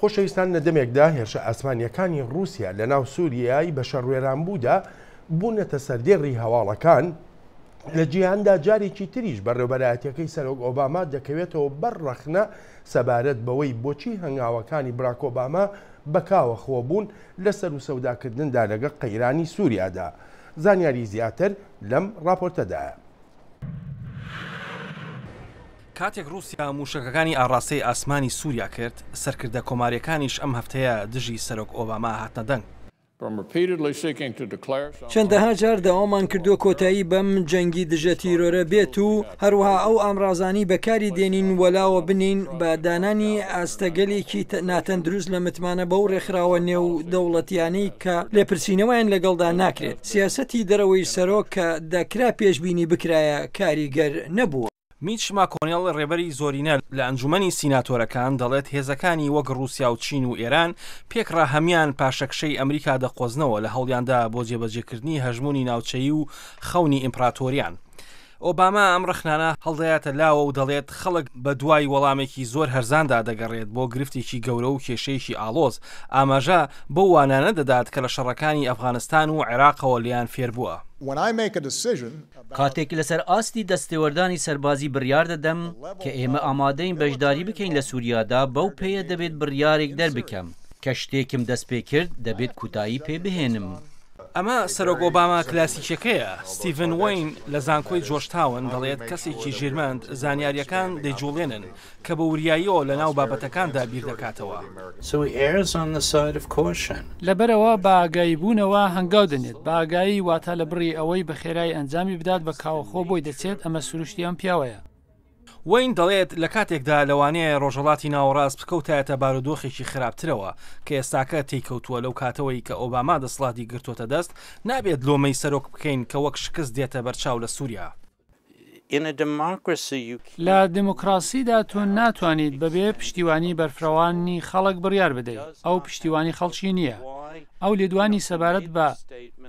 خۆشەویستان لە دەمێکدا هێرشە ئاسمانیەکانی رووسیا لە ناو سووریایی بە شەڕوێرانبوودا بوونەتە سەردێڕی هەواڵەکان لە جیهاندا جارێکی تریش بەڕێوەبەرایەتیەکەی سەرۆک ئۆباما دەکەوێتەوە بەرڕەخنە سەبارەت بەوەی بۆچی هەنگاوەکانی براک ئۆباما بەکاوە خۆبوون لەسەر و سەوداکردندا لەگەڵ قەیرانی سووریادا. زانیاری زیاتر لەم راپۆرتەدایە. کاتێک رووسیا موشکەکانی ئاڕاستەی ئاسمانی سووریا کرد سەرکردە کۆماریەکانیش ئەم هەفتەیە دژی سەرۆک ئۆباما هاتنە دەنگ. چەندەها جار داوامان کردووە کۆتایی بەم جەنگی دژە تیرۆرە بێت و هەروەها ئەو ئامرازانی بەکاری دێنین وەلاوە بنین بە دانانی ئاستەگەلێکی ناتەندروست لە متمانە بەو ڕێکخراوە نێو دەوڵەتیانەی کە لێپرسینەوەیان لەگەڵدا ناکرێت. سیاسەتی دەرەوەی سەرۆک کە دەکرا پێشبینی بکرایە کاریگەر نەبووە. میچ ماکۆنێڵ ڕێبەری زۆرینە لە ئەنجومەنی سیناتۆرەکان دەڵێت هێزەکانی وەک رووسیا و چین و ئێران پێکڕا هەمان پاشەکشەی ئەمریکا دەقۆزنەوە لە هەوڵیاندا بۆ جێبەجێکردنی هەژمونی ناوچەیی و خەونی ئیمپراتۆریان. ئۆباما ئەم ڕخنانە هەڵدایاتە لاوە و دەڵێت خەڵک بە دوای وەڵامێکی زۆر هەرزاندا دەگەڕێت بۆ گرفتێکی گەورە و کێشەیەکی ئاڵۆز ئاماژە بۆ وانانە دەدات کە لە شەڕەکانی ئەفغانستان و عێراقەوە لیان فێر بووە. کاتێک لەسەر ئاستی دەستێوەردانی سەربازی بڕیار دەدەم کە ئێمە ئامادەین بەشداری بکەین لە سووریادا بەو پێیە دەبێت بڕیارێک دەربکەم کە شتێکم دەست پێ کرد دەبێت کوتایی پێ بهێنم. ئەمە سەرۆک ئۆباما کلاسیکەکەیە. ستیڤن وین لە زانکۆی جۆرجتاون دەڵێت کەسێکی ژێرمەند زانیاریەکان دەیجوڵێنن کە بە وریاییەوە لە ناو بابەتەکاندا بیر دەکاتەوە. لەبەرەوە بە ئاگایی بوونەوە هەنگاو دەنێت بە ئاگایی واتە لە بڕی ئەوەی بە خێرای ئەنجامی بدات بە کاوەخۆ بۆی دەچێت ئەمە سروشتی ئەم پیاوەیە. وین دەڵێت لە کاتێکدا لەوانەیە ڕۆژەڵاتی ناوەڕاست بکەوتایەتە بارودۆخێکی خراپترەوە کە ئێستاکە تێککەوتووە لەو کاتەوەی کە ئۆباما دەسڵاتی گرتوۆتە دەست نابێت لۆمەی سەرۆک بکەین کە وەک شکست دێتە بەرچاو لە سووریا. لە دموکراسیدا تۆ ناتوانیت بەبێ پشتیوانی بەرفرەوانی خەڵک بڕیار بدەیت ئەو پشتیوانی خەڵکی نییە. ئەو لێدوانی سەبارەت بە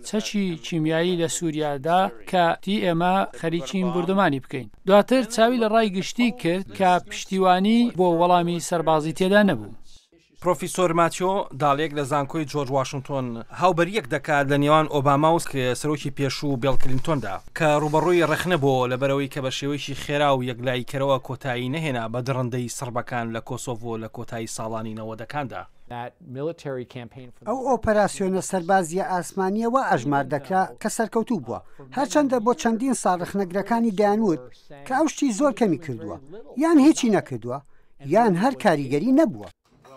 چەکی کیمیایی لە سووریادا کە تی ئێمە خەریکین بردومانی بکەین. دواتر چاوی لە ڕای گشتی کرد کە پشتیوانی بۆ وەڵامی سەربازی تێدا نەبوو. پرۆفیسۆر ماتیۆ داڵێک لە زانکۆی جۆرج واشنگتۆن هاوبەریەک دەکات لە نێوان ئۆباماوس کە سەرۆکی پێشوو بیل کلینتۆندا کە ڕوبەڕووی ڕخنە بۆ لەبەرەوەی کە بە شێوەیەکی خێرا و یەکلایکەرەوە کۆتایی نەهێنا بە دڕندەی سربەکان لە کۆسۆڤۆ لە کۆتایی ساڵانی 90ەکاندا. ئەو ئۆپەراسیۆنە سەربازیە ئاسمانیەوە ئەژمار دەکرا کە سەرکەوتوو بووە هەرچەندە بۆ چەندین ساڵ رخنەگرەکانی دایانوت کە ئەو شتی زۆر کەمی کردووە یان هیچی نەکردووە یان هەر کاریگەری نەبووە.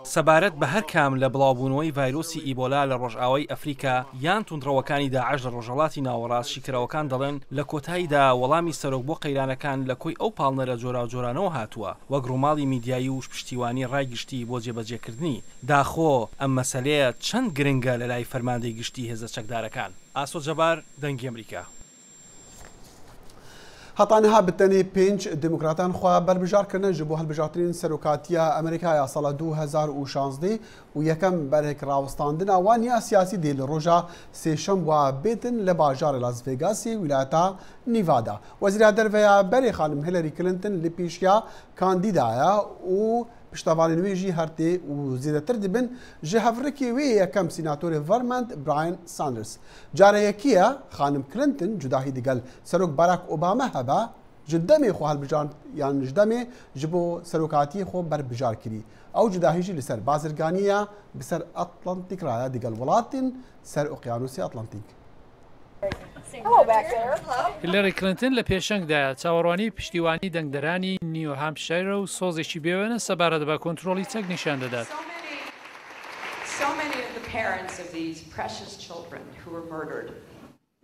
سەبارەت بە هەر کام لە بڵاوبوونەوەی ڤایرۆسی ئیبۆلا لە ڕۆژئاوای ئەفریقا یان توندڕەوەکانی داعش لە ڕۆژەڵاتی ناوەڕاست شیکراوەکان دەڵێن لە کۆتاییدا وەڵامی سەرۆک بۆ قەیرانەکان لە کۆی ئەو پاڵنەرە جۆراوجۆرانەوە هاتووە وەک ڕووماڵی میدیایی و پشتیوانی ڕایگشتی بۆ جێبەجێکردنی داخۆ ئەم مەسەلەیە چەند گرنگە لە لای فەرماندەی گشتی هێزە چەکدارەکان. ئاسۆ جەبار دەنگی ئەمریکا. هەتانەها بتەنێ 5 دموکراتان خوا بەربژارکردن ji بۆ هەڵبژارترین سەرۆکاتیە ئەمریکایە ساڵە 2016 و یەکەم بەرێکراوەستاندنا وانیا سیاسی دێ لە ڕۆژە سێشەم وە بێتن لە باژارە لاس ڤێگاسی ویلایەتە نیڤادا. وەزیرا دەرڤەیە بەرێ خانم هیلاری کلینتن لە پێشیا کاندیدایە و پشتەوانی نوێژی هەرتێ و زیاتر دەبن ji هەڤڕێکی وێ یەکەم سیناتۆری ڤەرمەند براین ساندرس. جارە یەکیە خانم کلینتن جوداهی دەگەل سەرۆک باراک ئۆبامە هەبە ji demê xwe helbijar yan ji demê ji bo serokatiyê xwe berbijار kirî. Ew cudahî jî li ser bazirganiya bi ser Atlantik raya digel welatên ser Oqyanusê Atlantik. هیلاری کلینتن لە پێشەنگدایە چاوەڕوانی پشتیوانی دەنگدەرانی نیو هامشایرە و سۆزێکی بێوێنە سەبارەت بە کۆنتترۆلی چەک نیشان دەدات.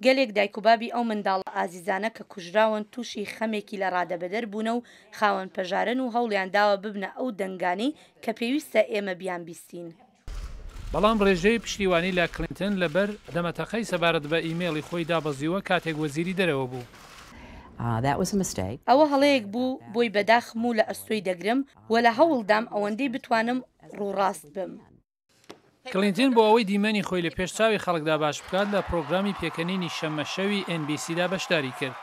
گەلێک دایک و بابی ئەو منداڵە ئازیزانە کە کوژراون تووشی خەمێکی لە ڕادەبەدەر بوونە و خاوەن پەژارن و هەوڵیان داوە ببنە ئەو دەنگانی کە پێویستە ئێمە بیان بیستین. بەڵام ڕێژەی پشتیوانی لە کلینتن لەبەر دەمەتەقەی سەبارەت بە ئیمێڵی خۆی دابەزیوە کاتێک وەزیری دەرەوە بوو. ئەوە هەڵەیەک بوو بۆی بەداخم و لە ئەستۆی دەگرم و لە هەوڵدام ئەوەندەی بتوانم ڕووڕاست بم. کلینتن بۆ ئەوەی دیمەنی خۆی لە پێشچاوی خەڵکدا باش بکات لە پرۆگرامی پێکەنینی شەمە شەوی NBCدا بەشداری کرد.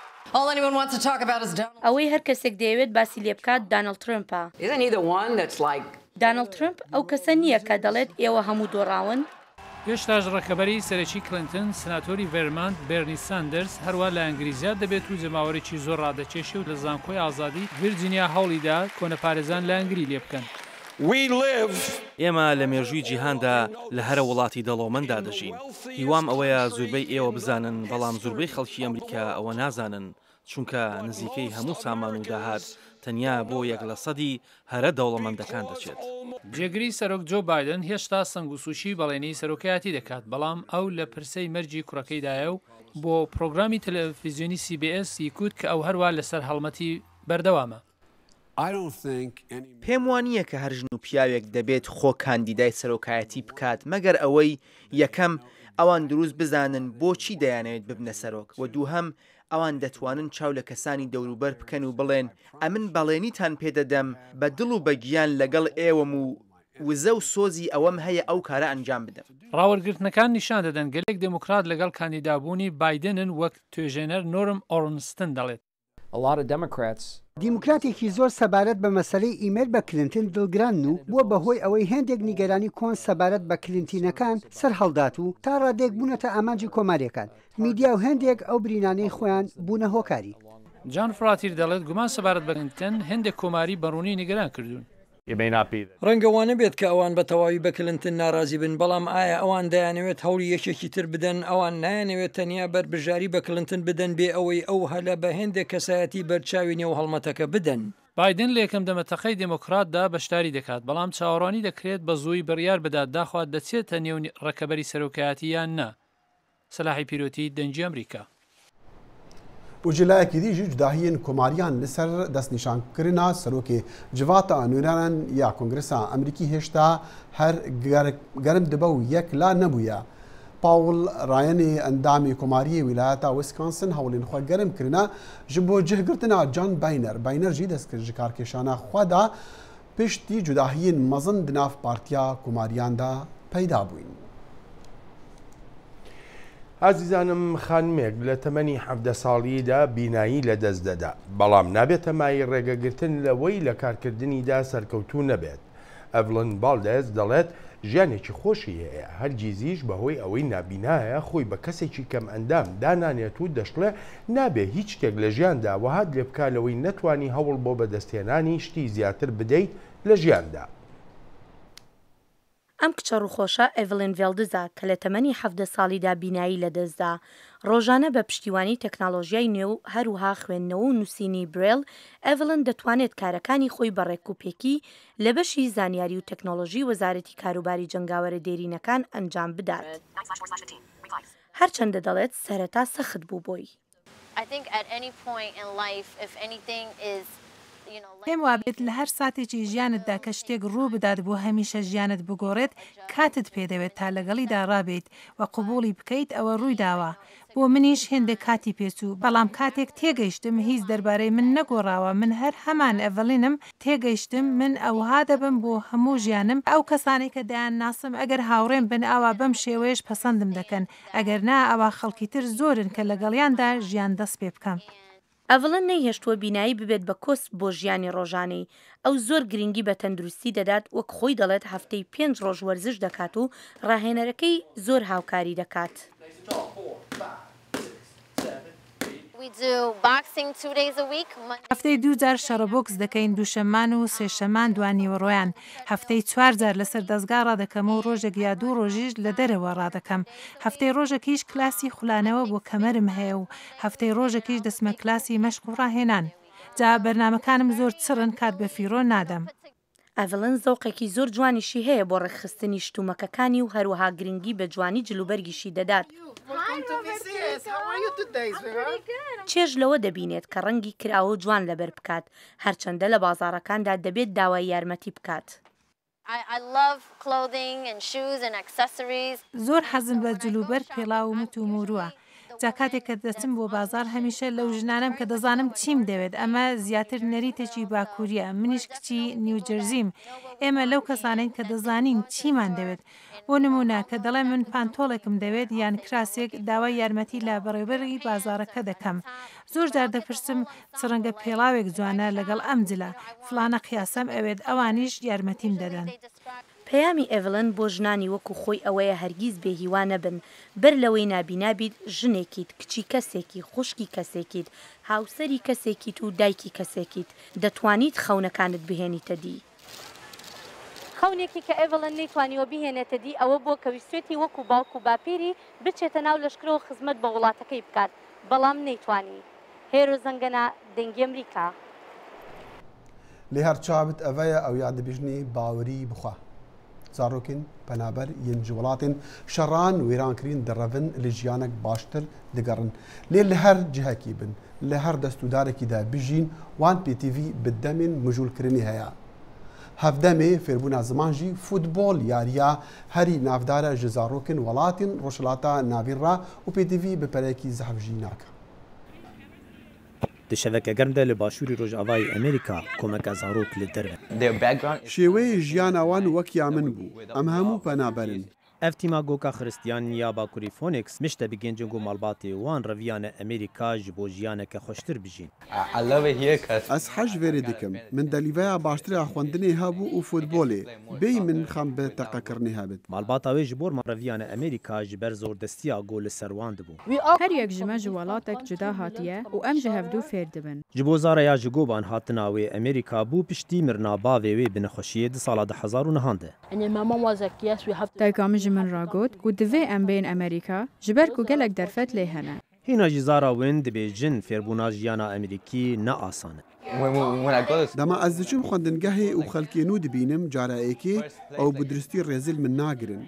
ئەوەی هەر کەسێک دەیەوێت باسی لێ بکات دانەڵد ترمپە. دانەڵد ترمپ ئەو کەسە نییە کە دەڵێت ئێوە هەموو دۆڕاون. پێشتاش ڕێکەبەری سەرەکی کلینتن سناتۆری ڤێرمانت بێرنی ساندرس هەروە لە ئەنگلیزیا دەبێت و جەماوەرێکی زۆر ڕادەکێشی و لە زانکۆی ئازادی ڤیرجینیا هەوڵیدا کۆنەپارێزان لە ئەنگلی لێ بکەن. ئێمە لە مێژووی جیهاندا لە هەرە وڵاتی دەڵۆمەندا دەژین. هیوام ئەوەیە زوربەی ئێوە بزانن بەڵام زوربەی خەڵکی ئەمریکا ئەوە نازانن چونکە نزیکەی هەموو سامان و داهات تەنیا بۆ 1% هەرە دەوڵەمەندەکان دەچێت. جێگری سەرۆک جۆ بایدن هێشتا سنگ و سوشی بەڵێنی سەرۆکایەتی دەکات بەڵام ئەو لە پرسەی مەرجی کوڕەکەیدایە و بۆ پرۆگرامی تەلەڤیزیۆنی CBS یکوت کە ئەو هەروە لەسەر هەڵمەتی بەردەوامە. پێم وانییە کە هەرژن و پیاوێک دەبێت خۆ کاندیدای سەرۆکایەتی بکات مەگەر ئەوەی یەکەم ئەوان دروست بزانن بۆچی دەیانەوێت ببنە سەرۆک و دووهەم ئەوان دەتوانن چاو لە کەسانی دەوروبەر بکەن و بڵێن ئەمن بەڵێنیتان پێدەدەم بە دڵ و بەگیان لەگەڵ ئێوەم و وزە و سۆزی ئەوەم هەیە ئەو کارە ئەنجام بدەم. ڕاوەرگرتنەکان نیشان دەدەن گەلێک دموکرات لەگەڵ کاندیدابوونی بایدنن وەک توێژێنەر نۆرم ئۆرنستن دەڵێت. دیموکراتێکی زۆر سەبارەت بە مەسەلەی ئیمێل بە کلنتن دڵگران و بووە بەهۆی ئەوەی هێندێک نیگەرانی کۆن سەبارەت بە کلنتینەکان سەر هەڵدات و تا ڕادێک بوونەتە ئامانجی کۆماریەکان میدیا و هەندێک ئەو برینانەی خۆیان بوونە هۆکاری. جان فراتیر دەڵێت گومان سەبارەت بە کلنتن هەندێک کۆماری بەڕوونی نیگەران کردوون. ڕەنگەوانە بێت کە ئەوان بە تەواوی بە کلنتن ناڕازی بن، بەڵام ئایا ئەوان دەیانەوێت هەوڵی یەکێکی تر بدەن؟ ئەوان نایانەوێت تەنیا بەربژاری بە کلنتن بدەن بێ ئەوەی ئەو هەلە بە هێندێک کەسایەتی بەرچاوی نێو هەڵمەتەکە بدەن. بایدن لە یەکەم دەمەتەقەی دموکراتدا بەشداری دەکات، بەڵام چاوەڕوانی دەکرێت بە زووی بڕیار بدات داخوات دەچێتە نێو ڕەکەبەری سەرۆکایەتی یان نا. سەلاحی پیرۆتی دەنجی ئەمریکا. وجلایەکی دیژی جوداهیên کۆماریان لەسەر دەستنیشانکردنا سەرۆکێ جڤاتە نوێنانان یا کۆنگرسا ئەمریکی هێشتا هەر گەرم دەبە و یەک لا نەبووە. پاول ڕایەنێ ئەندامی کۆماریە ویلایەتە ویسکانسن هەوڵێن خۆ گەرمکردنا ji بۆ جێهگرتنا جان باینەرژی دەستکرد ji کارکێشانە خوادا پشتی جوداهیên mezin di nav partiya کۆماریاندا پەیدا بووین. ئازیزانم خانمێک لە تەمەنی 17 ساڵیدا بینایی لەدەست دەدا، بەڵام نابێتە مای ڕێگەگرتن لەوەی لە کارکردنیدا سەرکەوتوو نەبێت. ئەڤلن بالدێز دەڵێت ژیانێکی خۆشی هەیە، هەرگیزیش بەهۆی ئەوەی نابینایە خۆی بە کەسێکی کەم ئەندام دانانێت و دەشڵێ نابێ هیچ شتێک لە ژیاندا وەهات لێ بکا لەوەی نەتوانی هەوڵ بۆ بەدەستهێنانی شتی زیاتر بدەیت لە ژیاندا. ئەم کچە ڕووخۆشە ئێڤلین ڤێلدزە کە لە تەمەنی 17 ساڵیدا بینایی لەدەستدا، ڕۆژانە بە پشتیوانی تەکناڵۆژیای نوێ و هەروها خوێندنەوە و نووسینی برێل، ئێڤلین دەتوانێت کارەکانی خۆی بە ڕێکوپێکی لە بەشی زانیاری و تەکنۆلۆژی وەزارەتی کاروباری جەنگاوەرە دێرینەکان ئەنجام بدات. هەرچەندە دەڵێت سەرەتا سەخت بوو بۆی. پێم وابێت لە هەر ساتێکی ژیانتدا کە شتێک ڕوو بدات بۆ هەمیشە ژیانت بگۆڕێت کاتت پێدەوێت تا لەگەڵیدا ڕابێت و قوبوڵی بکەیت ئەوە ڕووی داوە. بۆ منیش هێندێک کاتی پێچوو، بەڵام کاتێک تێگەیشتم هیچ دەربارەی من نەگۆڕاوە، من هەر هەمان ئەڤلینم تێگەیشتم من ئەوها دەبم بۆ هەموو ژیانم. ئەو کەسانەی کە دایان ناسم ئەگەر هاوڕێم بن ئاوا بەم شێوەیەش پەسەندم دەکەن، ئەگەر نا ئەوە خەڵکی تر زۆرن کە لەگەڵیاندا ژیان دەست پێ بکەم. ئەڤلن نەیهێشتووە بینایی ببێت بە کۆست بۆ ژیانی ڕۆژانەی. ئەو زۆر گرنگی بە تەندروستی دەدات، وەک خۆی دەڵێت هەفتەی 5 ڕۆژ وەرزش دەکات و ڕاهێنەرەکەی زۆر هاوکاری دەکات. هەفتەی 2 جار شەڕەبۆکس دەکەین، دووشەمان و سێشەمان دوانیوە ڕۆیان. هەفتەی 4 جار لەسەر دەستگا ڕادەکەم و ڕۆژێک یا 2 ڕۆژیش لە دەرەوە ڕادەکەم. هەفتەی ڕۆژێکیش کلاسی خولانەوە بۆ کەمەرم هەیە و هەفتەی ڕۆژێکیش دەسمە کلاسی مەشق و ڕاهێنان. جا بەرنامەکانم زۆر چڕن کات بە فیرۆ نادەم. ئەڤلن زەوقێکی زۆر جوانیشی هەیە بۆ ڕێکخستنی شتومەکەکانی و هەروەها گرنگی بە جوانی جلوبەرگیشی دەدات. چێژ لەوە دەبینێت کە ڕەنگی کراوە و جوان لەبەر بکات، هەرچەندە لە بازاڕەکاندا دەبێت داوای یارمەتی بکات. زۆر حەزم بە جلوبەر پێڵاو و مت و مورووە. جا کاتێک کە دەچم بۆ بازار هەمیشە لەو ژنانم کە دەزانم چیم دەوێت، ئەمە زیاتر نەریتێکی باکووریە. منیش کچی نیوجەرزیم، ئێمە لەو کەسانین کە دەزانین چیمان دەوێت. بۆ نمونە کە دەڵێ من پانتۆڵێکم دەوێت یان کراسێک، داوای یارمەتی لە بەڕێوەبەری بازارەکە دەکەم. زۆر جار دەپرسم چ ڕەنگە پێڵاوێک جوانە لەگەڵ ئەم جلە، فلانە قیاسەم ئەوێت، ئەوانیش یارمەتیم دەدەن. پەیامی ئێڤلن بۆ ژنانی وەکو خۆی ئەوەیە هەرگیز بێهیوا نەبن، بەر لەوەی نابینابیت ژنێکیت، کچی کەسێکی، خوشکی کەسێکیت، هاوسەری کەسێکیت و دایکی کەسێکیت، دەتوانیت خەونەکانت بهێنیتە دی. خەونێکی کە ئێڤلن نەیتوانیوە بهێنێتە دی ئەوە بۆ کە ویستێتی وەکو باوکو باپیری بچێتە ناو لەشکرەوە خزمەت بە وڵاتەکەی بکات، بەڵام نەیتوانی. هێرۆ زەنگەنە دەنگی ئەمریکا. لێ هەر چابت ئەڤەیە ئەو یادەبیژنی باوەری بخوا. زارۆکین پەنابەر یەنج وڵاتین شەڕان وێرانکرین دەڕەڤن لە ژیانێک باشتر دەگەڕن. لێ لە هەر جهەکی بن، لە هەر دەستوردارێکیدا بژین وان PTV بدەمێن مژولکردنی هەیە. هەفدەمێ فێربوونا زمانجی فوتبۆل یاریە هەری نافدارە ji zarokên welatên Rojhilata Navînra û PTV bi perekî zehevjî nake. Di şeveke germ de li başûrê Rojavayê Amerîka komeka zarok li derve. شێوەیە ژیانەوان وەک یا من بوو، ئەم هەموو پەنابەرن. اف تیما گوکا خریستیان یا باکوری فونیکس مشته بگنجن گو مالباتی وان رویان امریکا جبو جیانک خوشتر بجین. از حج وری دکم من دلیویا باشتر خوندنی هابو و فوتبالی بی من خم به تقکرنی هابد. مالباتا وی جبور ما رویان امریکا جبر زور دستیا گول سرواند بو. هر یک جمع جوالاتک جدا هاتیه و ام جهفدو فرد بن. جبو زارا یا جگوبان هاتناوی امریکا بو پشتی مرنا باوی بنخوشیه د سال 2009. دایکام جمن راگوت کو دوی ام بین امریکا جبر کو گلک درفت لیهنه. هینا جزارا وند بیجن فربونا جیانا امریکی نه آسانه. دما از دچم خوندنگاهی و خلکی نو دبینم جارایکی او بدرستی رزل من ناگرن.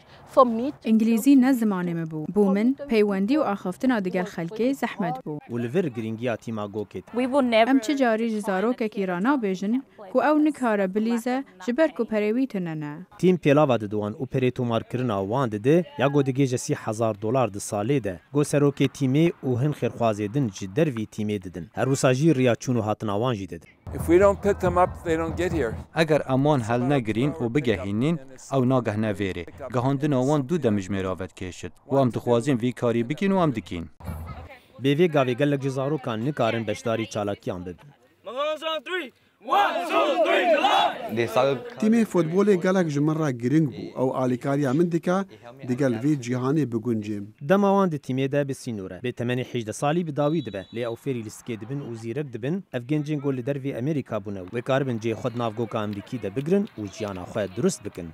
انگلیزی نه زمانه مبو. بو من پیوندی و آخفتنا دگل خلکی زحمت بو. ولور گرینگیا تیما گوکت. ام چه جاری جزارو که کیرانا بیجن کو او نکاره بلیزه جبر کو پریویت نه. تیم پیلاوا دوان اپریتو مارکرنا وان ده یا گو دگه جسی $1000 د ساله ده. گو سروک تیمی او هن خیرخوازیدن جدر وی تیمی ددن. هر روساجی ریاچونو هاتنا وان جدد. اگر امان حل نگرین و بگهینین او ناگه نویره گهاندن آوان دو دمج میراوت کشد و هم دخوازین وی کاری بکین و هم دکین بیوی گاوی گلک جزارو کان نکارن بشداری چالاکیان ببن تیم فوتبال گلک جمرا گرینگ بو او آلیکاریا من دکا دگل وی جهانی بگنجیم. دماوان دی تیمی ده بسینوره. به تمنی 18 سالی بداوی دبه. لی او فری لسکی دبن و زیرک دبن. افگنجین گل در وی امریکا بونه. و کاربن جی خود نافگوکا امریکی ده بگرن و جیانا خواهد درست بکن.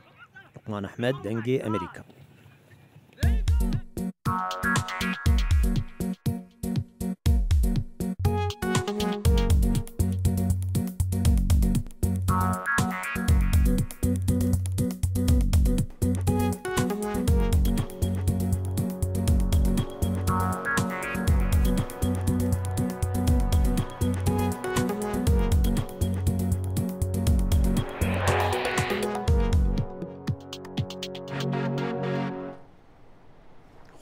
لقمان احمد دنگی امریکا.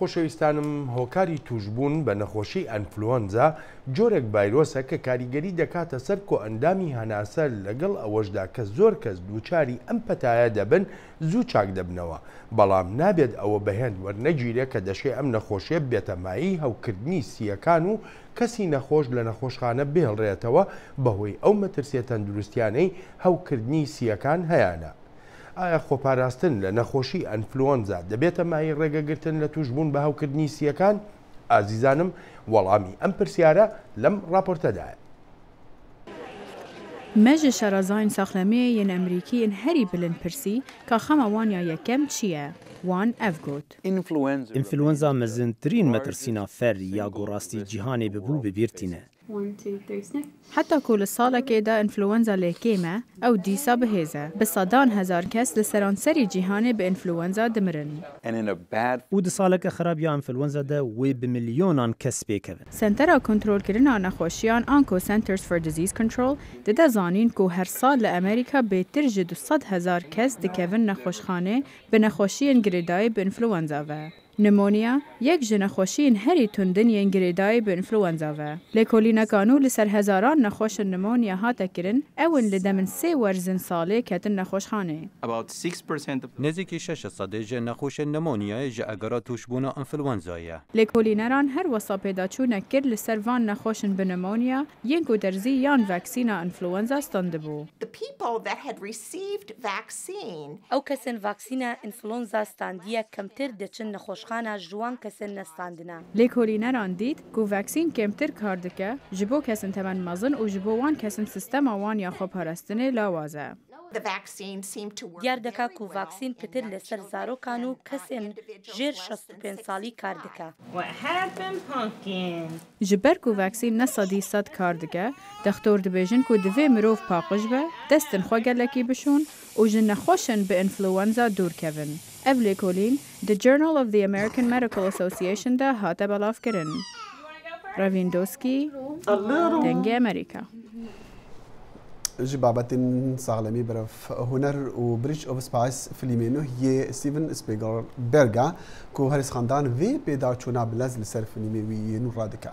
خۆشەویستانم هۆکاری توشبوون بە نەخۆشی ئەنفلۆنزا جۆرێک ڤایرۆسە کە کاریگەری دەکاتە سەر کۆئەندامی هەناسە لەگەڵ ئەوەشدا کە زۆر کەس دووچاری ئەم پەتایە دەبن زوو چاک دەبنەوە بەڵام نابێت ئەوە بەهێند وەرنەگیرێت کە دەشێ ئەم نەخۆشیە بێتەمایی هەوکردنی سیەکان و کەسی نەخۆش لە نەخۆشخانە بێڵڕێتەوە بەهۆی ئەو مەترسیە تەندروستیانەی هەوکردنی سیەکان هەیانە. ئایا خۆپاراستن لە نەخۆشی ئەنفلۆنزا دەبێتە مای ڕێگەگرتن لە توشبوون بە هەوکردنی سیەکان؟ ئازیزانم وەڵامی ئەم پرسیارە لەم راپۆرتەدایە. مەژە شارەزاین ساخلەمەیە یەن ئەمریکی ئن هەری بلند پرسی کە خەمە وانیا یەکەم چییە؟ وان ئەفگوت. ئینفلۆنزا مەزنترین مەترسینا فەر یا گۆڕاستی جیهانێ ببوو ببیرتینە. حتی کل ساله که دا انفلوئنزا لیکیمه او دیسا بهیزه به صدان هزار کس لسرانسری جیهانه به انفلوئنزا دمرن او د ساله که خراب یا انفلوئنزا ده وی به میلیونان کس بیکن سنترا کنترل کردن نخوشیان آنکو سنترز فور دیزیز کنترل ده زانین که هر سال لامریکا بهتر جدو 100,000 کس دکون نخوشخانه به نخوشی انگریدای به انفلوئنزا و نمونیا یک جنخوشی هری تندن ینگریدای به انفلوئنزا و لکولی نکانو لسر هزاران نخوش نمونیا هاتا کرن اون لدمن 3 ورزن ساله کتن نخوشخانه. نزدیکی 600 جنخوش نمونیا جا اگرا توشبونا انفلوئنزایه. لکولی نران هر وسا پیدا چو نکر لسر وان نخوشن به نمونیا ینگو درزی یان واکسینا انفلوئنزا استانده بو. او کسن واکسینا انفلوئنزا استاندیه کمتر دچن نخوش خانه جوان کسن نستاندنا. لیکولی نران دید که واکسین کمتر کار دکه جبو کسن تمن مزن و جبو وان کسن سیستم وان یا خوب پرستنه لاوازه. دیار دکا که واکسین پتر لسر زارو کانو کسن جیر 65 سالی کار دکه. جبر که واکسین نصدی صد کار دکه دکتر دبیجن که دوی مروف پاقش به دستن خواه لکی بشون و جن نخوشن به انفلوئنزا دور کون. Evlekolin, the Journal of the American Medical Association da hata balav kirin. Ravindowski, دنگ امریکا. جبابتن سالمی برف هنر و بریج اوف سپایس فیلمینو هی ستیون سپیلبرگ کو هریس خاندان وی پیدا چونا بلز لسر فیلمی وی نورادکا.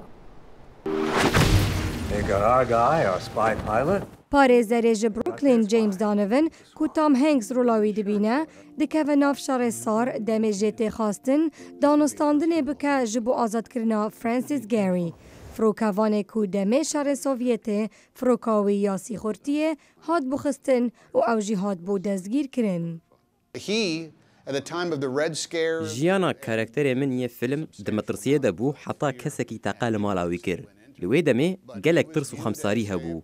They got our guy, our spy pilot. پارێزەرێ ji بڕۆ Brooklyn James Donovan ku Tom Hanks rola wî dibîne dikeve nav şerê sar demê jê tê xastin danûstandinê bike ji bo azadkirina Francis Gehry. Firokevanê ku demê şerê Sovyetê firoka wî ya sîxurtiyê hat bixistin û ew jî hat bû destgîrkirin. ژیانا کاراکترê min yê film di metirsiyê de bû heta kesekî teqe li mala wî kir. Li wê demê gelek tirs û xemsarî hebû.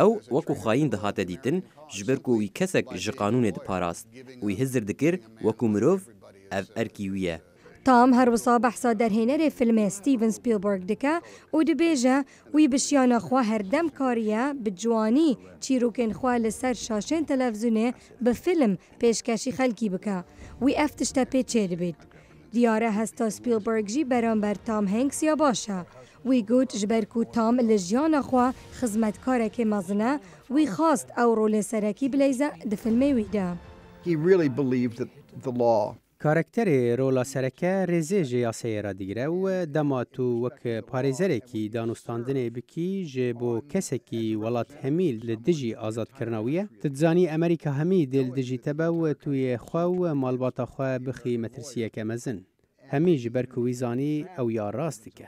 Ew wekû xayîn dihate dîtin ji ber ku wî kesek ji qanûnê diparast. Wî hizir dikir wekû mirov ev erkî wî ye. Tom her wisa behsa derhênerê filmê Steven Spielberg dike û dibêje wî bi şiyana xwe herdem kariye bi ciwanî çîrokên xwe li ser şaşên televizyonê bi film pêşkeşî xelkî bike. Wî ev tişte pê çê dibêt. Diyare hesta Spielberg jî beramber Tom Hanks ya baş e. Wî got ji ber ku Tom li jiyana xwe xizmetkarekê mezin e, wî xast ew rolê serekî bilêze di filmê wî de. He really believed that the law Karakterê rola sereke rêzê ji yasayê ra digire û dema tu wek parêzerekî danûstandinê bikî ji bo kesekî welat hemî li dijî azadkirina wî ye. Tu dizanî Amerîka hemî dê li dijî tebe û tu yê xwe û malbata xwe bixî metirsiyeke mezin. Hemî ji ber ku wî zanî ew ya rast dike.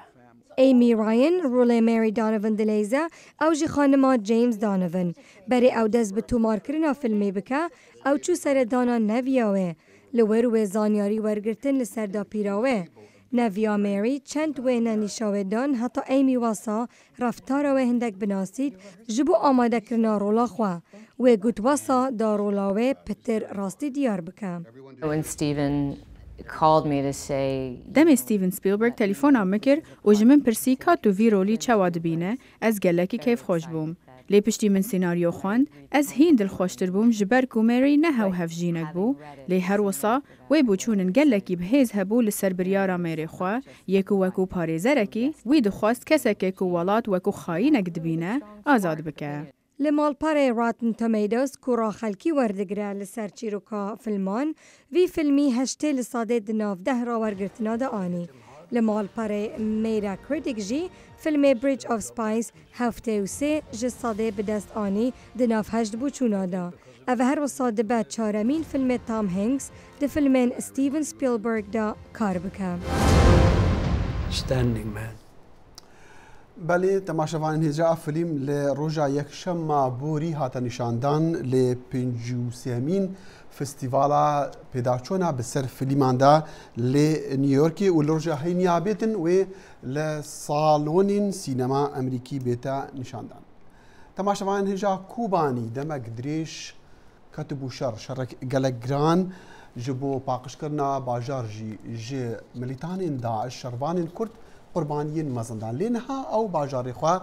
Amy Ryan rolê Mary Donovan dilêze ew jî xanima James Donovan. Berê ew dest bi tomarkirina filmê bike ew çû seredana neviya wê. Li wer wê zanyarî wergirtin li ser dapîra wê. Neviya Mary çend wêne nîşa wê dan heta Amy wasa reftara wê hindek binasît ji bo amadekirina rola xwe. Wê got wasa da rola wê pitir rastî diyar bike. Demê Steven Spielberg telefona me kir û ji min pirsî ka tu vî rolî çawa dibîne, ez gelekî kêfxweş bûm. Lê piştî min senaryo xwend, ez hîn dilxweştir bûm ji ber ku Mary ne hewhevjînek bû, lê her wisa wê bûçûnin gelekî bihêz hebû li ser biryara Mary xwe, yê ku wekû parêzerekî wî dixwast kesekê ku welat wekû xayînek dibîne, azad bike. Li malperê Rotten Tomatoes ku raxelkî werdigire li ser çîroka filman, vî filmî heştê li sadê di navdeh rawergirtina de anî. Li malperê Metacritic jî filmê Bridge of Spies heftê û sê ji sadê bi dest anî di nav heşt bûçûna da. Ev her wisa dibe çaremîn filmê Tom Hanks di filmên Steven Spielberg da kar bike. Standing man. بله تماشاوان هجا فیلم ل روزا یکشم بوری هات نشاندان ل 53مین فستیوالا پیداچونا بسر فیلماندا ل نیویورکی و روزا هینیابتن و ل صالون سینما امریکی بیتا نشاندان تماشاوان هجا کوبانی دمک دریش کتبو شرک گلگران جبو پاکش کرنا باجار جی ملیتان داعش شروان کرد قربانیین مزندان لینها او باجاری خوا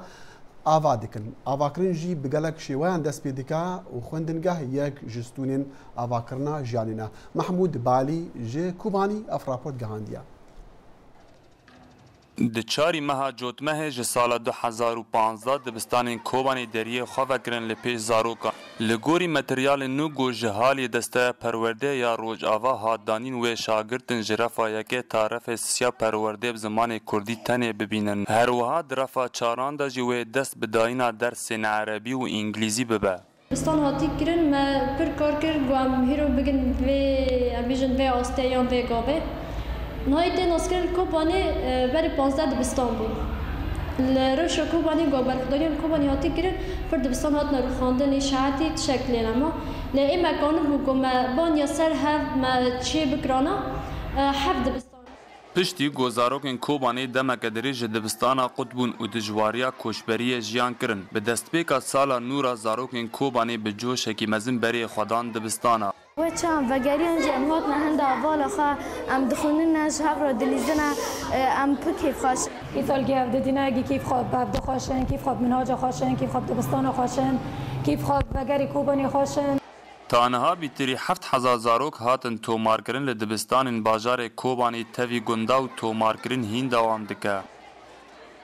آوا دکن آوا کرن جی بگلک شیوان دست پیدکا و خوندنگاه یک جستونین آوا کرنا جانینا محمود بالی جی کوبانی افراپورت گهاندیا د چاری مها جوتمه ج سال 2015 دبستان کوبانی دریه خو کرن لپیش زاروکا لګوري ماتریال نو گوجهالی دسته پرورده یا روج آوا هادانین و شاگردن جرفا یکه طرف سیا پرورده زمان کردی تنه ببینن هر وها درفا چاران دا جو دست بداینا درس عربی و انگلیزی ببه دبستان هاتی کرن ما پر کار کرد گوام هیرو بگن و بیژن و آستیان و گابه نهایت ناسکر کوبانی برای 15 دبستان بود. لروش کوبانی گوبر خدایان کوبانی هاتی کرد پر دبستان هات نرو خواندن شهادتی شکلی نما. لی مکان بود که ما بانیا سر هف ما چی بکرانا هف دبستان. پشتی گزاروکن کوبانی دمک دریج دبستانا قطبون و دجواریا کوشبری جیان کرن به دست پیکا سالا نورا زاروکن کوبانی به جوش کی مزن بری خدان دبستانا و چند و گریان جمعات نهند آوالا خا ام دخونن نش هفرا دلیزنا ام پکیف خاش ایثال گیف ددینا اگه کیف خواب بابد خاشن کیف خواب منهاج خاشن کیف خواب دبستان خاشن کیف خواب و گری کوبانی خاشن تانها بیتری 7000 زاروک هاتن تومارکرین لدبستان باجار کوبانی تاوی گندا و تومارکرین هین دوام دکه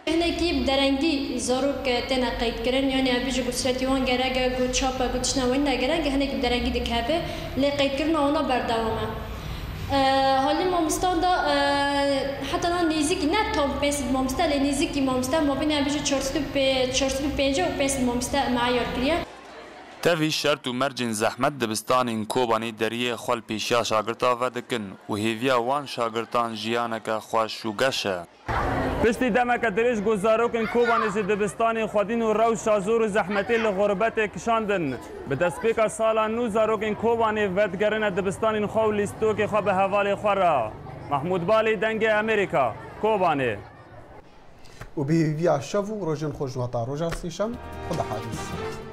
هنا كيف درنجي زاروك تنا قيد كرن يعني أبيج قصرتيوان جراجا قد شابا قد شناوينا جراجا هنا كيف درنجي دكابة اللي قيد كرنا ونا بردوامه حالی مامستان دا حتی نه نیزی نه تام پیست مامستا لی نیزی کی مامستا ما بین أبيج 405 و 5 مامستا معیار کلیه تەوی شەرت و مەرجین زەحمەت دبستانین کۆبانی دەریێ خۆل پیشیا شاگرتاڤە دکن و هێڤیا وان شاگرتان ژیانەکە خوۆش و گەشە. پشتی دەمەکە درێژ گۆزارۆکن کۆبانێژی دبستانی خودین و ڕەو شازۆر و زەحمەتێ لە غۆربەتێ کشاندن. بە دەستپێکە ساڵان نو زارۆکن کۆبانێ ڤەتگەرنە دبستانین خۆ و لیستۆکێ خۆ بە هەڤالێ خوارە. محمود باڵی دەنگێ ئەمریکا کۆبانێ. و بێویا شەو و ڕۆژن خۆشوەتا ڕۆژە سێشەم خدا حافظ.